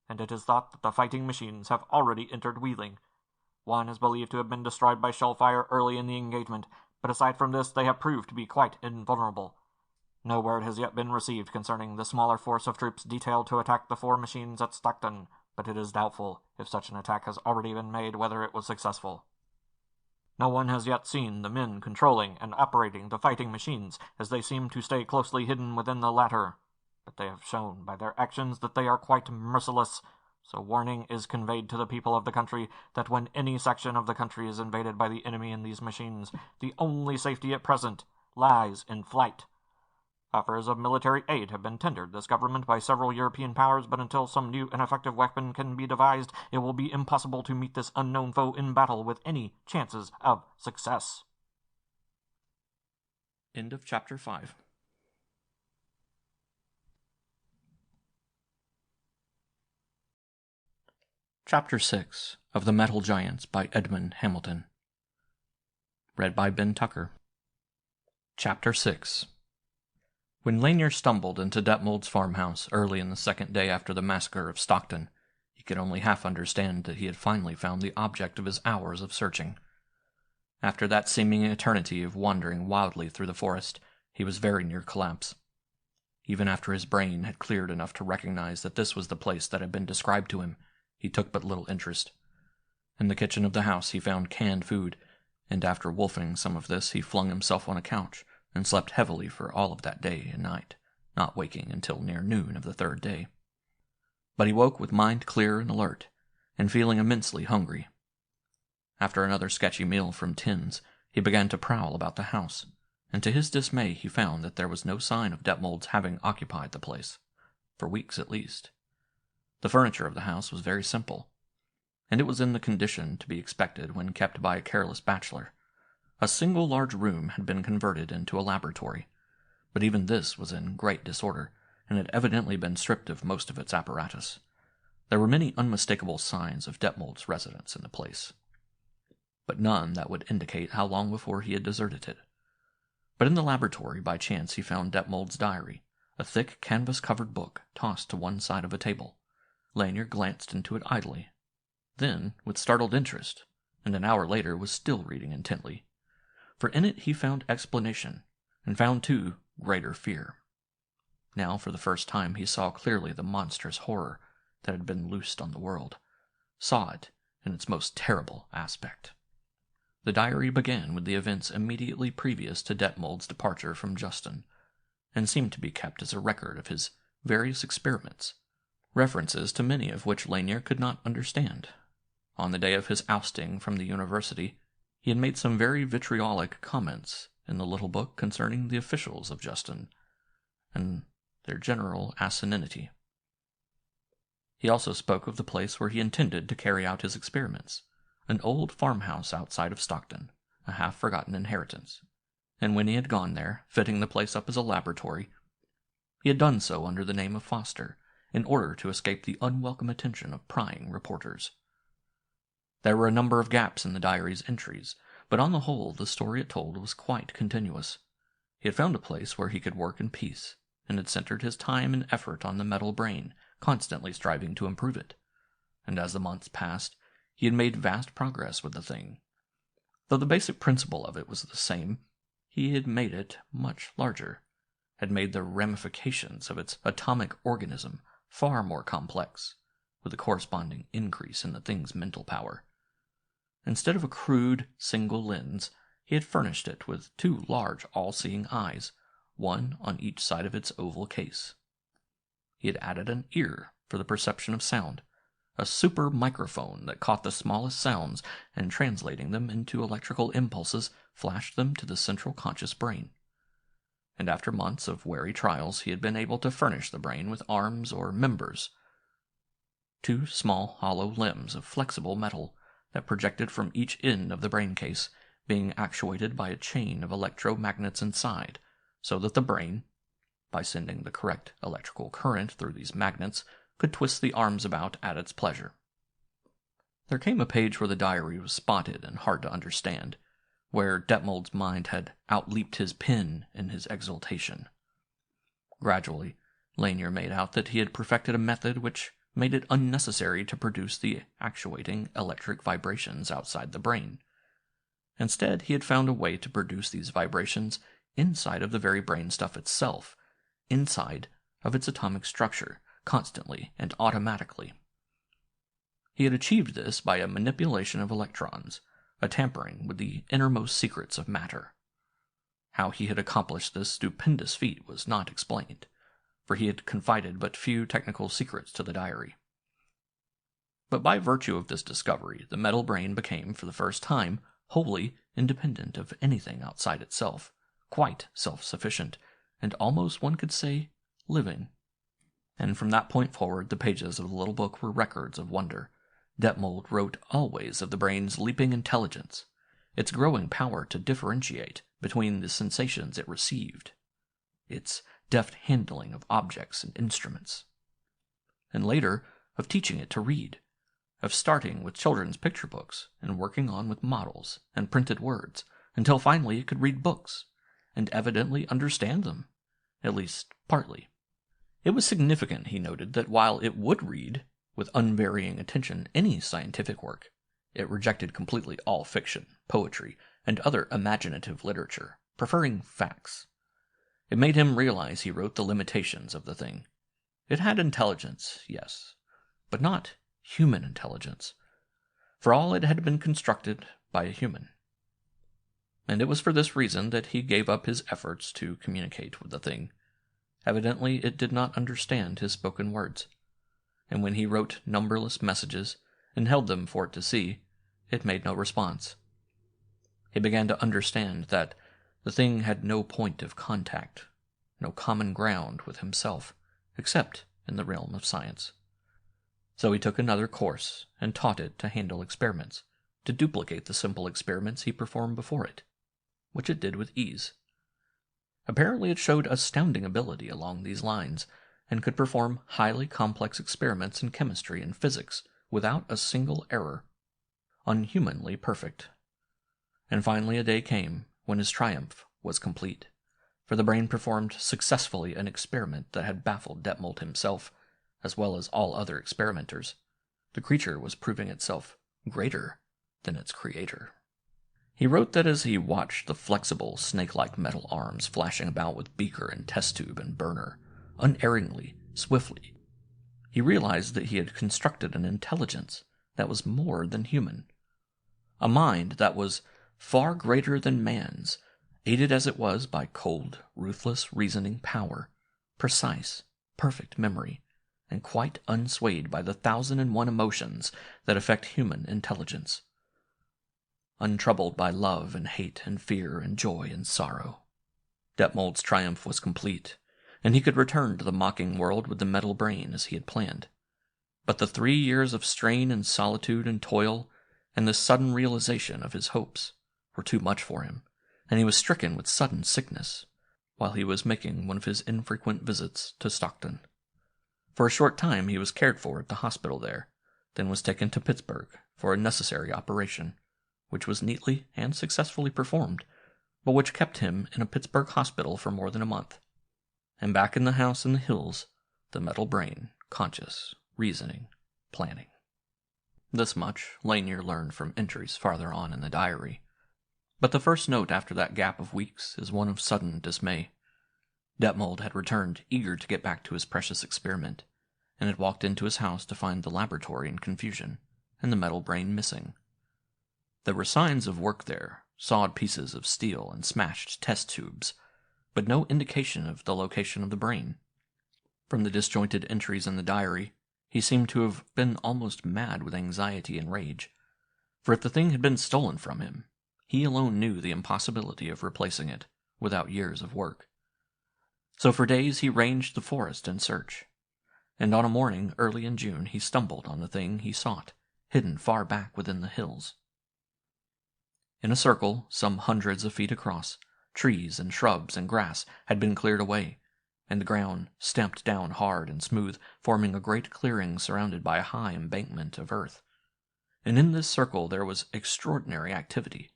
and it is thought that the fighting machines have already entered Wheeling. One is believed to have been destroyed by shell fire early in the engagement, but aside from this they have proved to be quite invulnerable. No word has yet been received concerning the smaller force of troops detailed to attack the 4 machines at Stockton, but it is doubtful, if such an attack has already been made, whether it was successful. No one has yet seen the men controlling and operating the fighting machines, as they seem to stay closely hidden within the latter, but they have shown by their actions that they are quite merciless, so warning is conveyed to the people of the country that when any section of the country is invaded by the enemy in these machines, the only safety at present lies in flight. Offers of military aid have been tendered this government by several European powers, but until some new and effective weapon can be devised, it will be impossible to meet this unknown foe in battle with any chances of success. End of Chapter 5. Chapter 6 of The Metal Giants by Edmond Hamilton. Read by Ben Tucker. Chapter 6. When Lanier stumbled into Detmold's farmhouse early in the second day after the massacre of Stockton, he could only half understand that he had finally found the object of his hours of searching. After that seeming eternity of wandering wildly through the forest, he was very near collapse. Even after his brain had cleared enough to recognize that this was the place that had been described to him, he took but little interest. In the kitchen of the house he found canned food, and after wolfing some of this he flung himself on a couch and slept heavily for all of that day and night, not waking until near noon of the third day. But he woke with mind clear and alert, and feeling immensely hungry. After another sketchy meal from tins, he began to prowl about the house, and to his dismay he found that there was no sign of Detmold's having occupied the place, for weeks at least. The furniture of the house was very simple, and it was in the condition to be expected when kept by a careless bachelor. A single large room had been converted into a laboratory, but even this was in great disorder, and had evidently been stripped of most of its apparatus. There were many unmistakable signs of Detmold's residence in the place, but none that would indicate how long before he had deserted it. But in the laboratory, by chance, he found Detmold's diary, a thick canvas-covered book tossed to one side of a table. Lanier glanced into it idly, then with startled interest, and an hour later was still reading intently. For in it he found explanation, and found, too, greater fear. Now for the first time he saw clearly the monstrous horror that had been loosed on the world, saw it in its most terrible aspect. The diary began with the events immediately previous to Detmold's departure from Justin, and seemed to be kept as a record of his various experiments, references to many of which Lanier could not understand. On the day of his ousting from the university, he had made some very vitriolic comments in the little book concerning the officials of Justin, and their general asininity. He also spoke of the place where he intended to carry out his experiments, an old farmhouse outside of Stockton, a half-forgotten inheritance, and when he had gone there, fitting the place up as a laboratory, he had done so under the name of Foster, in order to escape the unwelcome attention of prying reporters. There were a number of gaps in the diary's entries, but on the whole the story it told was quite continuous. He had found a place where he could work in peace, and had centered his time and effort on the metal brain, constantly striving to improve it. And as the months passed, he had made vast progress with the thing. Though the basic principle of it was the same, he had made it much larger, had made the ramifications of its atomic organism far more complex, with a corresponding increase in the thing's mental power. Instead of a crude, single lens, he had furnished it with two large, all-seeing eyes, one on each side of its oval case. He had added an ear for the perception of sound, a super microphone that caught the smallest sounds and, translating them into electrical impulses, flashed them to the central conscious brain. And after months of wary trials, he had been able to furnish the brain with arms or members, two small hollow limbs of flexible metal that projected from each end of the brain case, being actuated by a chain of electromagnets inside, so that the brain, by sending the correct electrical current through these magnets, could twist the arms about at its pleasure. There came a page where the diary was spotted and hard to understand, where Detmold's mind had outleaped his pen in his exultation. Gradually, Lanier made out that he had perfected a method which made it unnecessary to produce the actuating electric vibrations outside the brain. Instead, he had found a way to produce these vibrations inside of the very brainstuff itself, inside of its atomic structure, constantly and automatically. He had achieved this by a manipulation of electrons, a tampering with the innermost secrets of matter. How he had accomplished this stupendous feat was not explained, for he had confided but few technical secrets to the diary. But by virtue of this discovery, the metal brain became, for the first time, wholly independent of anything outside itself, quite self-sufficient, and almost, one could say, living. And from that point forward, the pages of the little book were records of wonder. Detmold wrote always of the brain's leaping intelligence, its growing power to differentiate between the sensations it received, its deft handling of objects and instruments, and later of teaching it to read, of starting with children's picture books and working on with models and printed words, until finally it could read books, and evidently understand them, at least partly. It was significant, he noted, that while it would read, with unvarying attention, any scientific work, it rejected completely all fiction, poetry, and other imaginative literature, preferring facts. It made him realize, he wrote, the limitations of the thing. It had intelligence, yes, but not human intelligence, for all it had been constructed by a human. And it was for this reason that he gave up his efforts to communicate with the thing. Evidently it did not understand his spoken words, and when he wrote numberless messages and held them for it to see, it made no response. He began to understand that the thing had no point of contact, no common ground with himself, except in the realm of science. So he took another course and taught it to handle experiments, to duplicate the simple experiments he performed before it, which it did with ease. Apparently it showed astounding ability along these lines, and could perform highly complex experiments in chemistry and physics without a single error. Unhumanly perfect. And finally a day came when his triumph was complete, for the brain performed successfully an experiment that had baffled Detmold himself, as well as all other experimenters. The creature was proving itself greater than its creator. He wrote that as he watched the flexible, snake-like metal arms flashing about with beaker and test tube and burner, unerringly, swiftly, he realized that he had constructed an intelligence that was more than human, a mind that was far greater than man's, aided as it was by cold, ruthless reasoning power, precise, perfect memory, and quite unswayed by the 1,001 emotions that affect human intelligence. Untroubled by love and hate and fear and joy and sorrow. Detmold's triumph was complete, and he could return to the mocking world with the metal brain as he had planned. But the 3 years of strain and solitude and toil, and the sudden realization of his hopes, were too much for him, and he was stricken with sudden sickness, while he was making one of his infrequent visits to Stockton. For a short time he was cared for at the hospital there, then was taken to Pittsburgh for a necessary operation, which was neatly and successfully performed, but which kept him in a Pittsburgh hospital for more than a month. And back in the house in the hills, the metal brain, conscious, reasoning, planning. This much Lanier learned from entries farther on in the diary, But the first note after that gap of weeks is one of sudden dismay. Detmold had returned, eager to get back to his precious experiment, and had walked into his house to find the laboratory in confusion, and the metal brain missing. There were signs of work there, sawed pieces of steel and smashed test tubes, but no indication of the location of the brain. From the disjointed entries in the diary, he seemed to have been almost mad with anxiety and rage, for if the thing had been stolen from him, he alone knew the impossibility of replacing it without years of work. So for days he ranged the forest in search, and on a morning early in June he stumbled on the thing he sought, hidden far back within the hills. In a circle, some hundreds of feet across, trees and shrubs and grass had been cleared away, and the ground stamped down hard and smooth, forming a great clearing surrounded by a high embankment of earth. And in this circle there was extraordinary activity.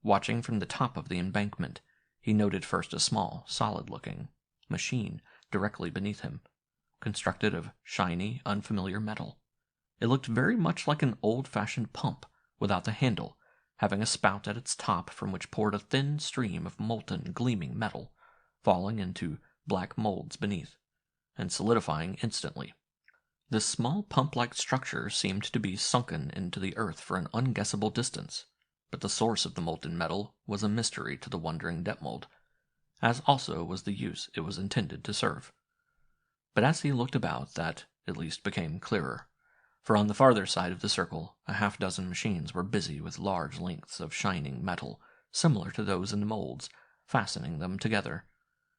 Watching from the top of the embankment, he noted first a small, solid-looking machine directly beneath him, constructed of shiny, unfamiliar metal. It looked very much like an old-fashioned pump, without the handle, having a spout at its top from which poured a thin stream of molten, gleaming metal, falling into black molds beneath, and solidifying instantly. This small pump-like structure seemed to be sunken into the earth for an unguessable distance, but the source of the molten metal was a mystery to the wondering Detmold, as also was the use it was intended to serve. But as he looked about, that at least became clearer, for on the farther side of the circle a half-dozen machines were busy with large lengths of shining metal, similar to those in the molds, fastening them together,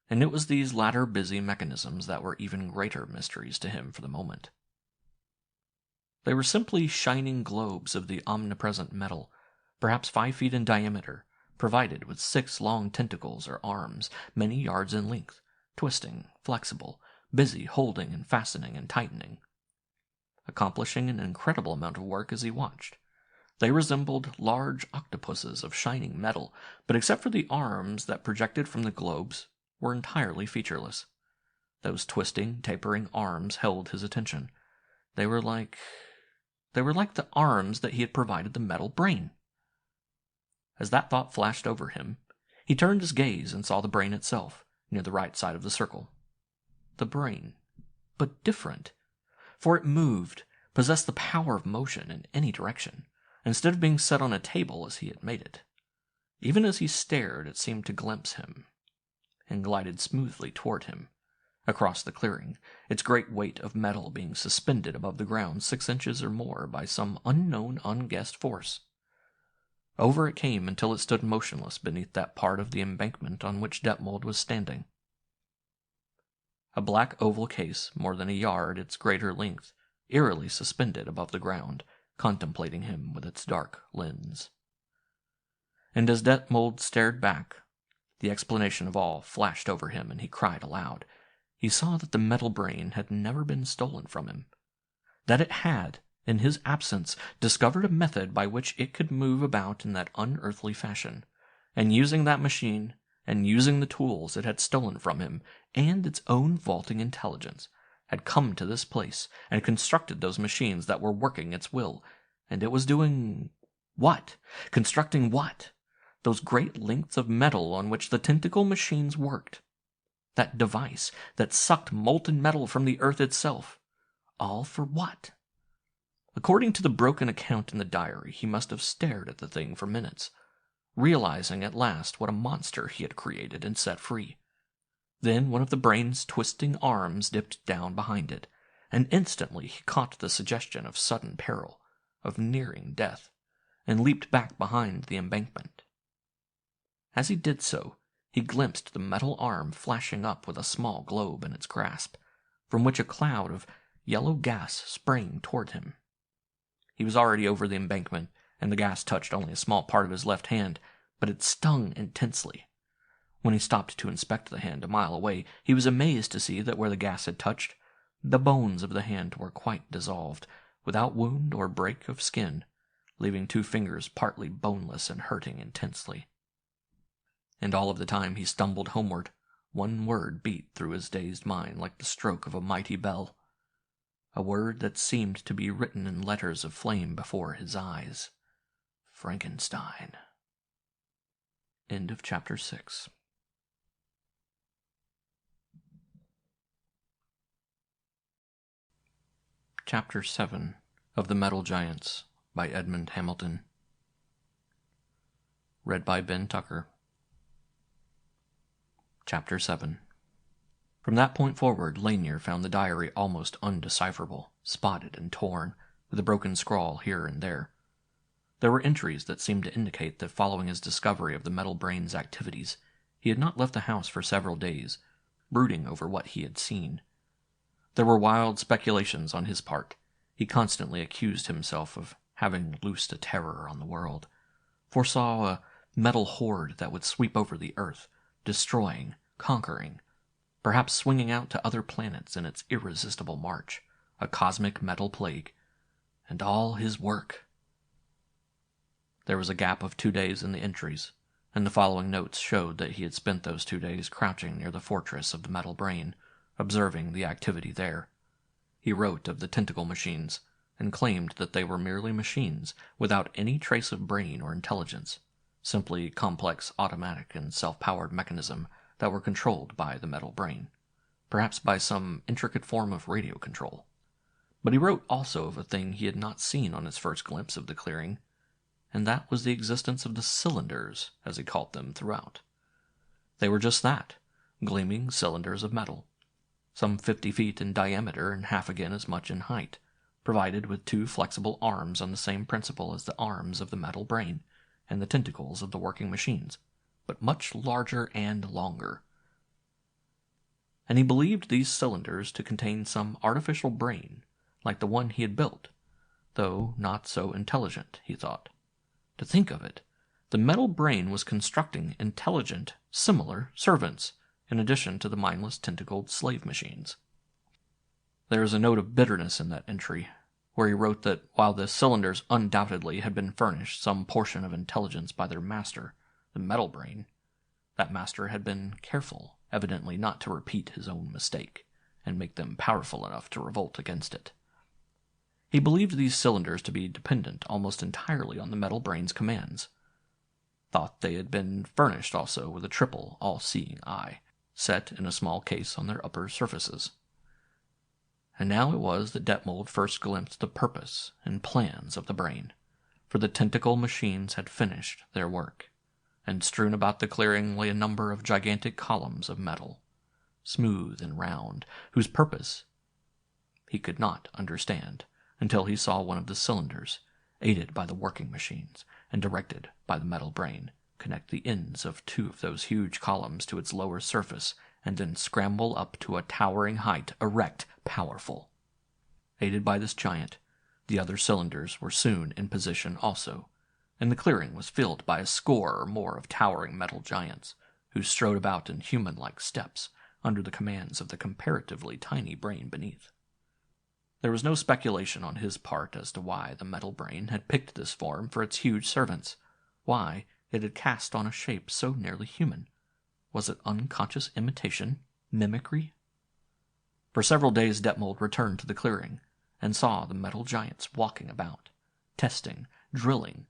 and it was these latter busy mechanisms that were even greater mysteries to him for the moment. They were simply shining globes of the omnipresent metal, perhaps 5 feet in diameter, provided with 6 long tentacles or arms, many yards in length, twisting, flexible, busy holding and fastening and tightening, accomplishing an incredible amount of work as he watched. They resembled large octopuses of shining metal, but except for the arms that projected from the globes, were entirely featureless. Those twisting, tapering arms held his attention. They were like the arms that he had provided the metal brain. As that thought flashed over him, he turned his gaze and saw the brain itself, near the right side of the circle. The brain, but different, for it moved, possessed the power of motion in any direction, instead of being set on a table as he had made it. Even as he stared, it seemed to glimpse him, and glided smoothly toward him, across the clearing, its great weight of metal being suspended above the ground 6 inches or more by some unknown, unguessed force. Over it came until it stood motionless beneath that part of the embankment on which Detmold was standing. A black oval case, more than a yard its greater length, eerily suspended above the ground, contemplating him with its dark lens. And as Detmold stared back, the explanation of all flashed over him, and he cried aloud. He saw that the metal brain had never been stolen from him, that it had, in his absence, discovered a method by which it could move about in that unearthly fashion, and using that machine, and using the tools it had stolen from him, and its own vaulting intelligence, had come to this place, and constructed those machines that were working its will, and it was doing what? Constructing what? Those great lengths of metal on which the tentacle machines worked. That device that sucked molten metal from the earth itself. All for what? According to the broken account in the diary, he must have stared at the thing for minutes, realizing at last what a monster he had created and set free. Then one of the brain's twisting arms dipped down behind it, and instantly he caught the suggestion of sudden peril, of nearing death, and leaped back behind the embankment. As he did so, he glimpsed the metal arm flashing up with a small globe in its grasp, from which a cloud of yellow gas sprang toward him. He was already over the embankment, and the gas touched only a small part of his left hand, but it stung intensely. When he stopped to inspect the hand a mile away, he was amazed to see that where the gas had touched, the bones of the hand were quite dissolved, without wound or break of skin, leaving 2 fingers partly boneless and hurting intensely. And all of the time he stumbled homeward, one word beat through his dazed mind like the stroke of a mighty bell. A word that seemed to be written in letters of flame before his eyes. Frankenstein. End of Chapter 6. Chapter 7 of The Metal Giants by Edmond Hamilton. Read by Ben Tucker. Chapter 7. From that point forward, Lanier found the diary almost undecipherable, spotted and torn, with a broken scrawl here and there. There were entries that seemed to indicate that following his discovery of the metal brain's activities, he had not left the house for several days, brooding over what he had seen. There were wild speculations on his part. He constantly accused himself of having loosed a terror on the world, foresaw a metal horde that would sweep over the earth, destroying, conquering, perhaps swinging out to other planets in its irresistible march, a cosmic metal plague, and all his work. There was a gap of 2 days in the entries, and the following notes showed that he had spent those 2 days crouching near the fortress of the metal brain, observing the activity there. He wrote of the tentacle machines, and claimed that they were merely machines without any trace of brain or intelligence, simply complex automatic and self-powered mechanism that were controlled by the metal brain, perhaps by some intricate form of radio control. But he wrote also of a thing he had not seen on his first glimpse of the clearing, and that was the existence of the cylinders, as he called them throughout. They were just that, gleaming cylinders of metal, some 50 feet in diameter and half again as much in height, provided with 2 flexible arms on the same principle as the arms of the metal brain and the tentacles of the working machines, but much larger and longer. And he believed these cylinders to contain some artificial brain, like the one he had built, though not so intelligent, he thought. To think of it, the metal brain was constructing intelligent, similar servants, in addition to the mindless tentacled slave machines. There is a note of bitterness in that entry, where he wrote that while the cylinders undoubtedly had been furnished some portion of intelligence by their master, the metal brain, that master had been careful, evidently not to repeat his own mistake, and make them powerful enough to revolt against it. He believed these cylinders to be dependent almost entirely on the metal brain's commands, thought they had been furnished also with a triple, all-seeing eye, set in a small case on their upper surfaces. And now it was that Detmold first glimpsed the purpose and plans of the brain, for the tentacle machines had finished their work, and strewn about the clearing lay a number of gigantic columns of metal, smooth and round, whose purpose he could not understand until he saw one of the cylinders, aided by the working machines and directed by the metal brain, connect the ends of 2 of those huge columns to its lower surface, and then scramble up to a towering height, erect, powerful. Aided by this giant, the other cylinders were soon in position also, and the clearing was filled by a score or more of towering metal giants, who strode about in human-like steps under the commands of the comparatively tiny brain beneath. There was no speculation on his part as to why the metal brain had picked this form for its huge servants, why it had cast on a shape so nearly human. Was it unconscious imitation, mimicry? For several days Detmold returned to the clearing, and saw the metal giants walking about, testing, drilling.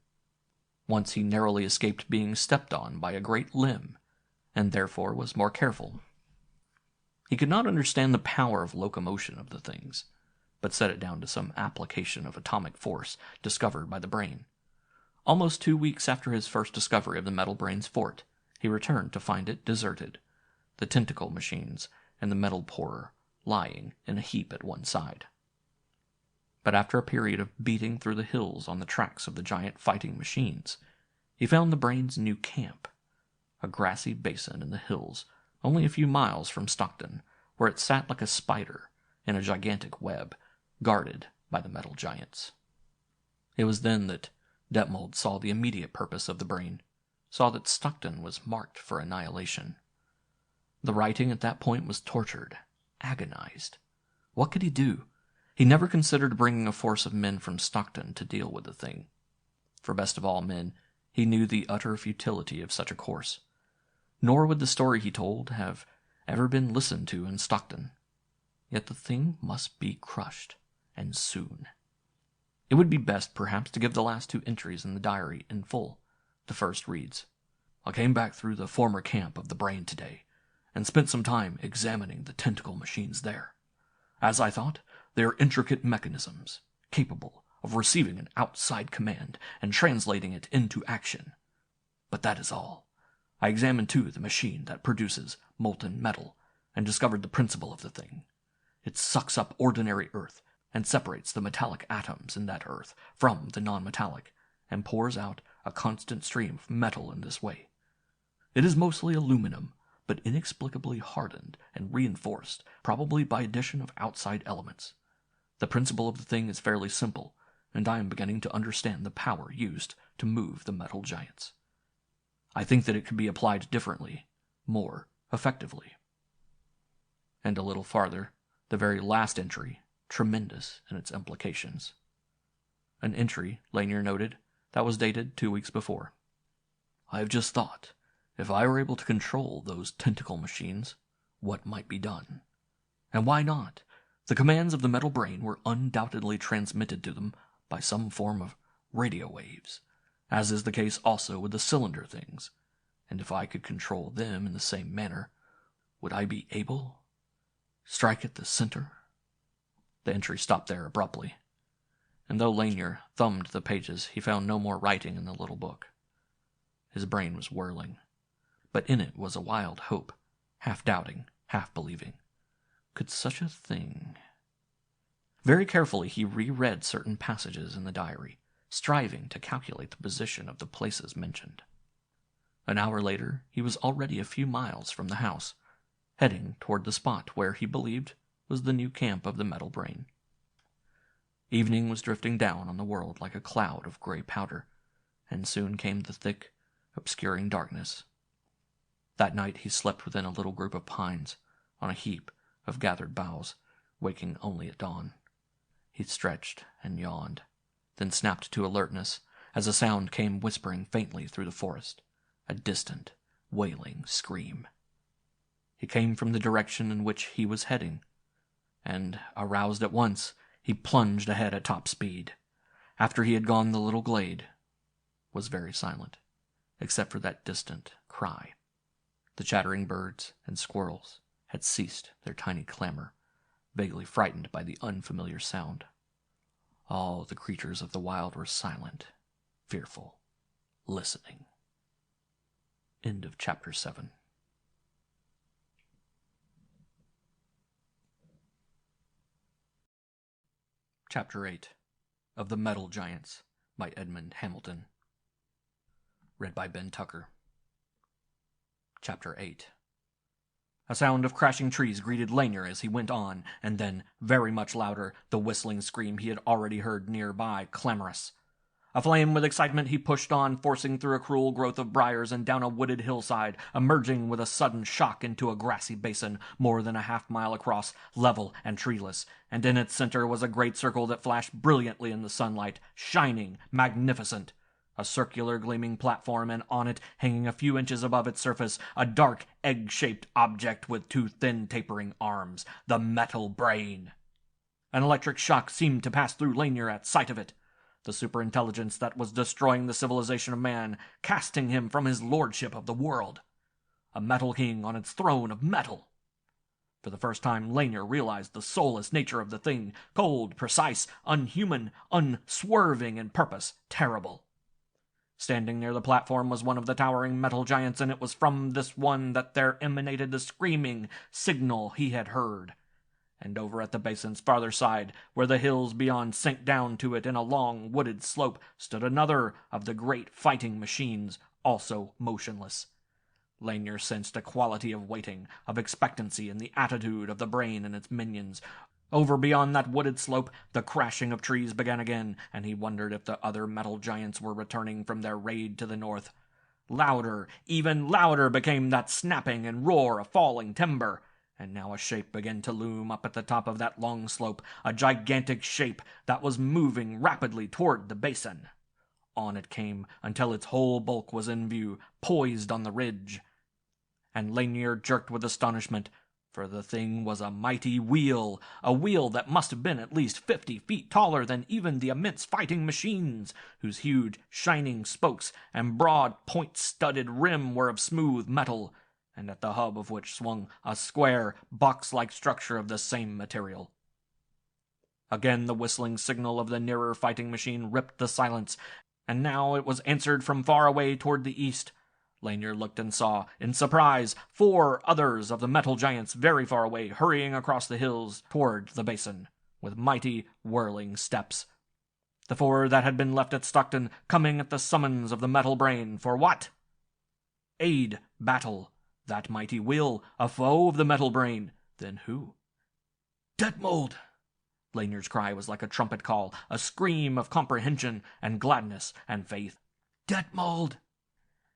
Once he narrowly escaped being stepped on by a great limb, and therefore was more careful. He could not understand the power of locomotion of the things, but set it down to some application of atomic force discovered by the brain. Almost 2 weeks after his first discovery of the metal brain's fort, he returned to find it deserted, the tentacle machines and the metal pourer lying in a heap at one side. But after a period of beating through the hills on the tracks of the giant fighting machines, he found the brain's new camp, a grassy basin in the hills only a few miles from Stockton, where it sat like a spider in a gigantic web, guarded by the metal giants. It was then that Detmold saw the immediate purpose of the brain, saw that Stockton was marked for annihilation. The writing at that point was tortured, agonized. What could he do? He never considered bringing a force of men from Stockton to deal with the thing. For best of all men, he knew the utter futility of such a course. Nor would the story he told have ever been listened to in Stockton. Yet the thing must be crushed, and soon. It would be best, perhaps, to give the last 2 entries in the diary in full. The first reads, I came back through the former camp of the brain today, and spent some time examining the tentacle machines there. As I thought, they are intricate mechanisms, capable of receiving an outside command and translating it into action. But that is all. I examined too the machine that produces molten metal, and discovered the principle of the thing. It sucks up ordinary earth, and separates the metallic atoms in that earth from the non-metallic, and pours out a constant stream of metal in this way. It is mostly aluminum, but inexplicably hardened and reinforced, probably by addition of outside elements. The principle of the thing is fairly simple, and I am beginning to understand the power used to move the metal giants. I think that it could be applied differently, more effectively. And a little farther, the very last entry, tremendous in its implications. An entry, Lanier noted, that was dated 2 weeks before. I have just thought, if I were able to control those tentacle machines, what might be done? And why not? The commands of the metal brain were undoubtedly transmitted to them by some form of radio waves, as is the case also with the cylinder things, and if I could control them in the same manner, would I be able? Strike at the center? The entry stopped there abruptly, and though Lanier thumbed the pages, he found no more writing in the little book. His brain was whirling, but in it was a wild hope, half doubting, half believing. Could such a thing... Very carefully he reread certain passages in the diary, striving to calculate the position of the places mentioned. An hour later, he was already a few miles from the house, heading toward the spot where he believed was the new camp of the metal brain. Evening was drifting down on the world like a cloud of gray powder, and soon came the thick, obscuring darkness. That night he slept within a little group of pines, on a heap of gathered boughs, waking only at dawn. He stretched and yawned, then snapped to alertness as a sound came whispering faintly through the forest, a distant, wailing scream. It came from the direction in which he was heading, and, aroused at once, he plunged ahead at top speed. After he had gone, the little glade was very silent, except for that distant cry. The chattering birds and squirrels had ceased their tiny clamor, vaguely frightened by the unfamiliar sound. All the creatures of the wild were silent, fearful, listening. End of Chapter 7. Chapter 8 of The Metal Giants by Edmond Hamilton. Read by Ben Tucker. Chapter 8. A sound of crashing trees greeted Lanier as he went on, and then, very much louder, the whistling scream he had already heard nearby, clamorous. Aflame with excitement, he pushed on, forcing through a cruel growth of briars and down a wooded hillside, emerging with a sudden shock into a grassy basin more than a half-mile across, level and treeless, and in its center was a great circle that flashed brilliantly in the sunlight, shining, magnificent. A circular gleaming platform, and on it, hanging a few inches above its surface, a dark, egg-shaped object with two thin tapering arms, the metal brain. An electric shock seemed to pass through Lanier at sight of it. The superintelligence that was destroying the civilization of man, casting him from his lordship of the world. A metal king on its throne of metal. For the first time, Lanier realized the soulless nature of the thing, cold, precise, unhuman, unswerving in purpose, terrible. Standing near the platform was one of the towering metal giants, and it was from this one that there emanated the screaming signal he had heard. And over at the basin's farther side, where the hills beyond sank down to it in a long wooded slope, stood another of the great fighting machines, also motionless. Lanier sensed a quality of waiting, of expectancy in the attitude of the brain and its minions. Over beyond that wooded slope, the crashing of trees began again, and he wondered if the other metal giants were returning from their raid to the north. Louder, even louder became that snapping and roar of falling timber, and now a shape began to loom up at the top of that long slope, a gigantic shape that was moving rapidly toward the basin. On it came until its whole bulk was in view, poised on the ridge. And Lanier jerked with astonishment, For the thing was a mighty wheel, a wheel that must have been at least 50 feet taller than even the immense fighting machines, whose huge, shining spokes and broad, point-studded rim were of smooth metal, and at the hub of which swung a square, box-like structure of the same material. Again the whistling signal of the nearer fighting machine ripped the silence, and now it was answered from far away toward the east. Lanier looked and saw, in surprise, 4 others of the metal giants very far away, hurrying across the hills toward the basin, with mighty, whirling steps. The 4 that had been left at Stockton, coming at the summons of the metal brain, for what? Aid, battle, that mighty will, a foe of the metal brain. Then who? Detmold! Lanier's cry was like a trumpet call, a scream of comprehension and gladness and faith. Detmold!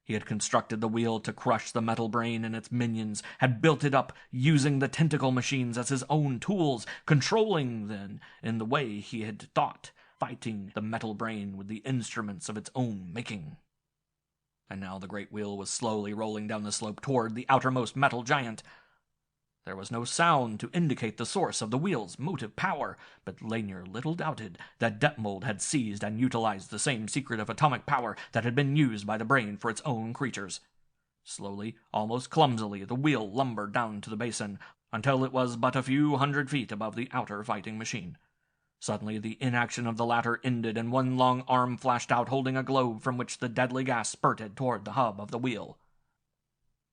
He had constructed the wheel to crush the metal brain and its minions, had built it up using the tentacle machines as his own tools, controlling them in the way he had thought, fighting the metal brain with the instruments of its own making. And now the great wheel was slowly rolling down the slope toward the outermost metal giant. There was no sound to indicate the source of the wheel's motive power, but Lanier little doubted that Detmold had seized and utilized the same secret of atomic power that had been used by the brain for its own creatures. Slowly, almost clumsily, the wheel lumbered down to the basin, until it was but a few hundred feet above the outer fighting machine. Suddenly the inaction of the latter ended, and one long arm flashed out holding a globe from which the deadly gas spurted toward the hub of the wheel.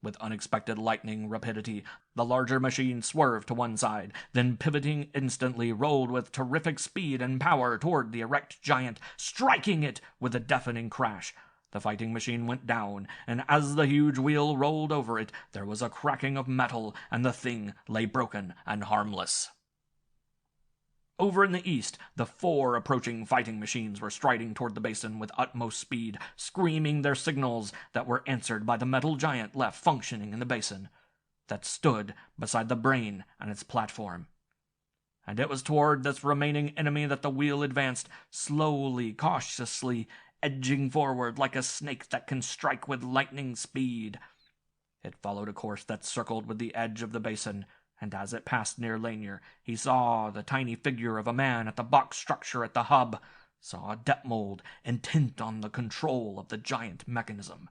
With unexpected lightning rapidity, the larger machine swerved to one side, then pivoting instantly rolled with terrific speed and power toward the erect giant, striking it with a deafening crash. The fighting machine went down, and as the huge wheel rolled over it, there was a cracking of metal, and the thing lay broken and harmless. Over in the east, the 4 approaching fighting machines were striding toward the basin with utmost speed, screaming their signals that were answered by the metal giant left functioning in the basin, that stood beside the brain and its platform. And it was toward this remaining enemy that the wheel advanced, slowly, cautiously, edging forward like a snake that can strike with lightning speed. It followed a course that circled with the edge of the basin, and as it passed near Lanier, he saw the tiny figure of a man at the box structure at the hub, saw Detmold intent on the control of the giant mechanism.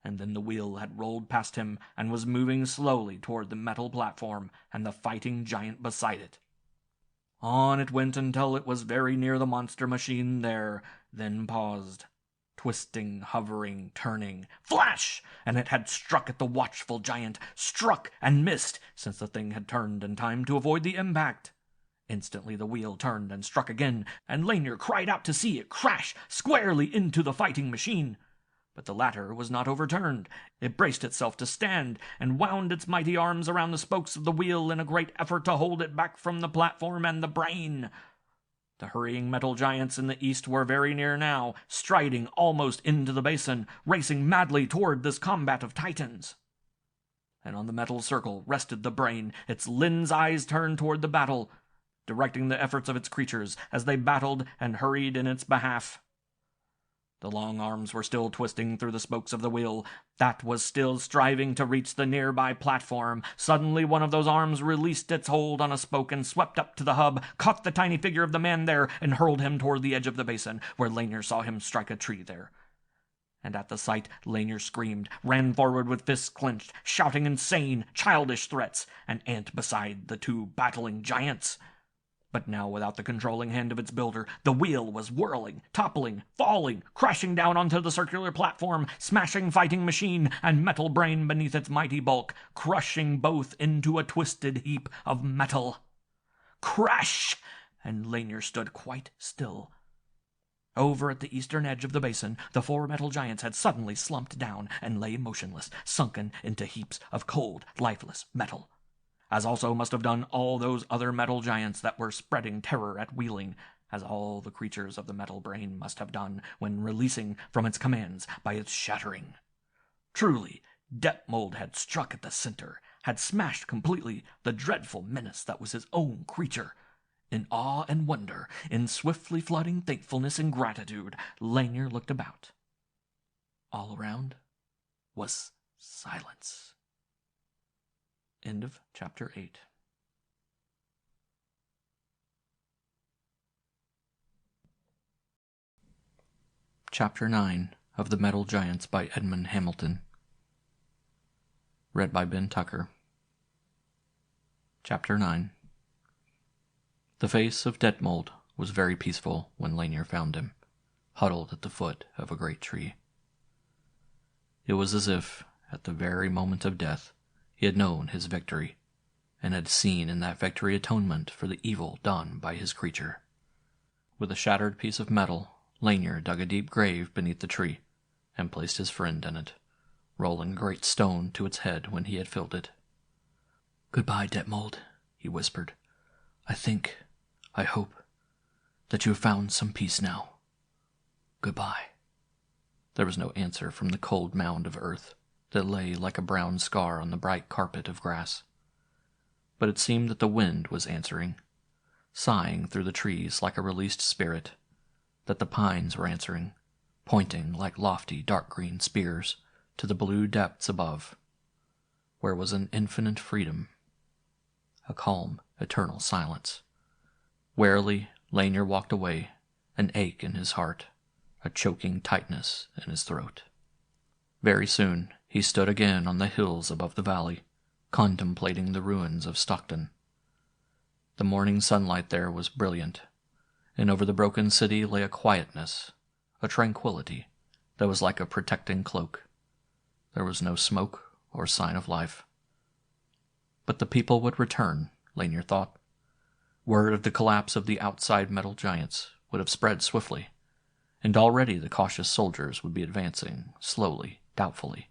And then the wheel had rolled past him and was moving slowly toward the metal platform and the fighting giant beside it. On it went until it was very near the monster machine there, then paused. Twisting, hovering, turning. Flash! And it had struck at the watchful giant, struck and missed, since the thing had turned in time to avoid the impact. Instantly the wheel turned and struck again, and Lanier cried out to see it crash squarely into the fighting machine. But the latter was not overturned. It braced itself to stand, and wound its mighty arms around the spokes of the wheel in a great effort to hold it back from the platform and the brain. The hurrying metal giants in the east were very near now, striding almost into the basin, racing madly toward this combat of titans. And on the metal circle rested the brain, its lens eyes turned toward the battle, directing the efforts of its creatures as they battled and hurried in its behalf. The long arms were still twisting through the spokes of the wheel. That was still striving to reach the nearby platform. Suddenly one of those arms released its hold on a spoke and swept up to the hub, caught the tiny figure of the man there, and hurled him toward the edge of the basin, where Lanier saw him strike a tree there. And at the sight, Lanier screamed, ran forward with fists clenched, shouting insane, childish threats, an ant beside the 2 battling giants. But now, without the controlling hand of its builder, the wheel was whirling, toppling, falling, crashing down onto the circular platform, smashing fighting machine and metal brain beneath its mighty bulk, crushing both into a twisted heap of metal. Crash! And Lanier stood quite still. Over at the eastern edge of the basin, the 4 metal giants had suddenly slumped down and lay motionless, sunken into heaps of cold, lifeless metal. As also must have done all those other metal giants that were spreading terror at Wheeling, as all the creatures of the metal brain must have done when releasing from its commands by its shattering. Truly, Detmold had struck at the center, had smashed completely the dreadful menace that was his own creature. In awe and wonder, in swiftly flooding thankfulness and gratitude, Lanier looked about. All around was silence. End of Chapter 8. Chapter 9 of The Metal Giants by Edmond Hamilton. Read by Ben Tucker. Chapter 9. The face of Detmold was very peaceful when Lanier found him, huddled at the foot of a great tree. It was as if, at the very moment of death, he had known his victory, and had seen in that victory atonement for the evil done by his creature. With a shattered piece of metal, Lanier dug a deep grave beneath the tree, and placed his friend in it, rolling a great stone to its head when he had filled it. "Goodbye, Detmold," he whispered. I hope, that you have found some peace now. Goodbye." There was no answer from the cold mound of earth that lay like a brown scar on the bright carpet of grass. But it seemed that the wind was answering, sighing through the trees like a released spirit, that the pines were answering, pointing like lofty dark green spears to the blue depths above, where was an infinite freedom, a calm, eternal silence. Warily, Lanier walked away, an ache in his heart, a choking tightness in his throat. Very soon he stood again on the hills above the valley, contemplating the ruins of Stockton. The morning sunlight there was brilliant, and over the broken city lay a quietness, a tranquility, that was like a protecting cloak. There was no smoke or sign of life. But the people would return, Lanier thought. Word of the collapse of the outside metal giants would have spread swiftly, and already the cautious soldiers would be advancing, slowly, doubtfully.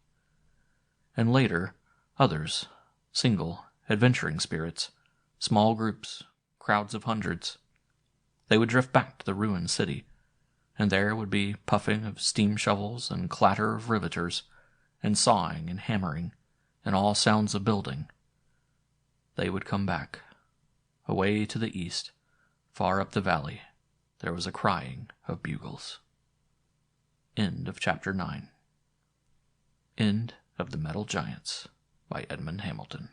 And later, others, single, adventuring spirits, small groups, crowds of hundreds. They would drift back to the ruined city, and there would be puffing of steam shovels and clatter of riveters, and sawing and hammering, and all sounds of building. They would come back. Away to the east, far up the valley, there was a crying of bugles. End of Chapter 9. End of The Metal Giants by Edmond Hamilton.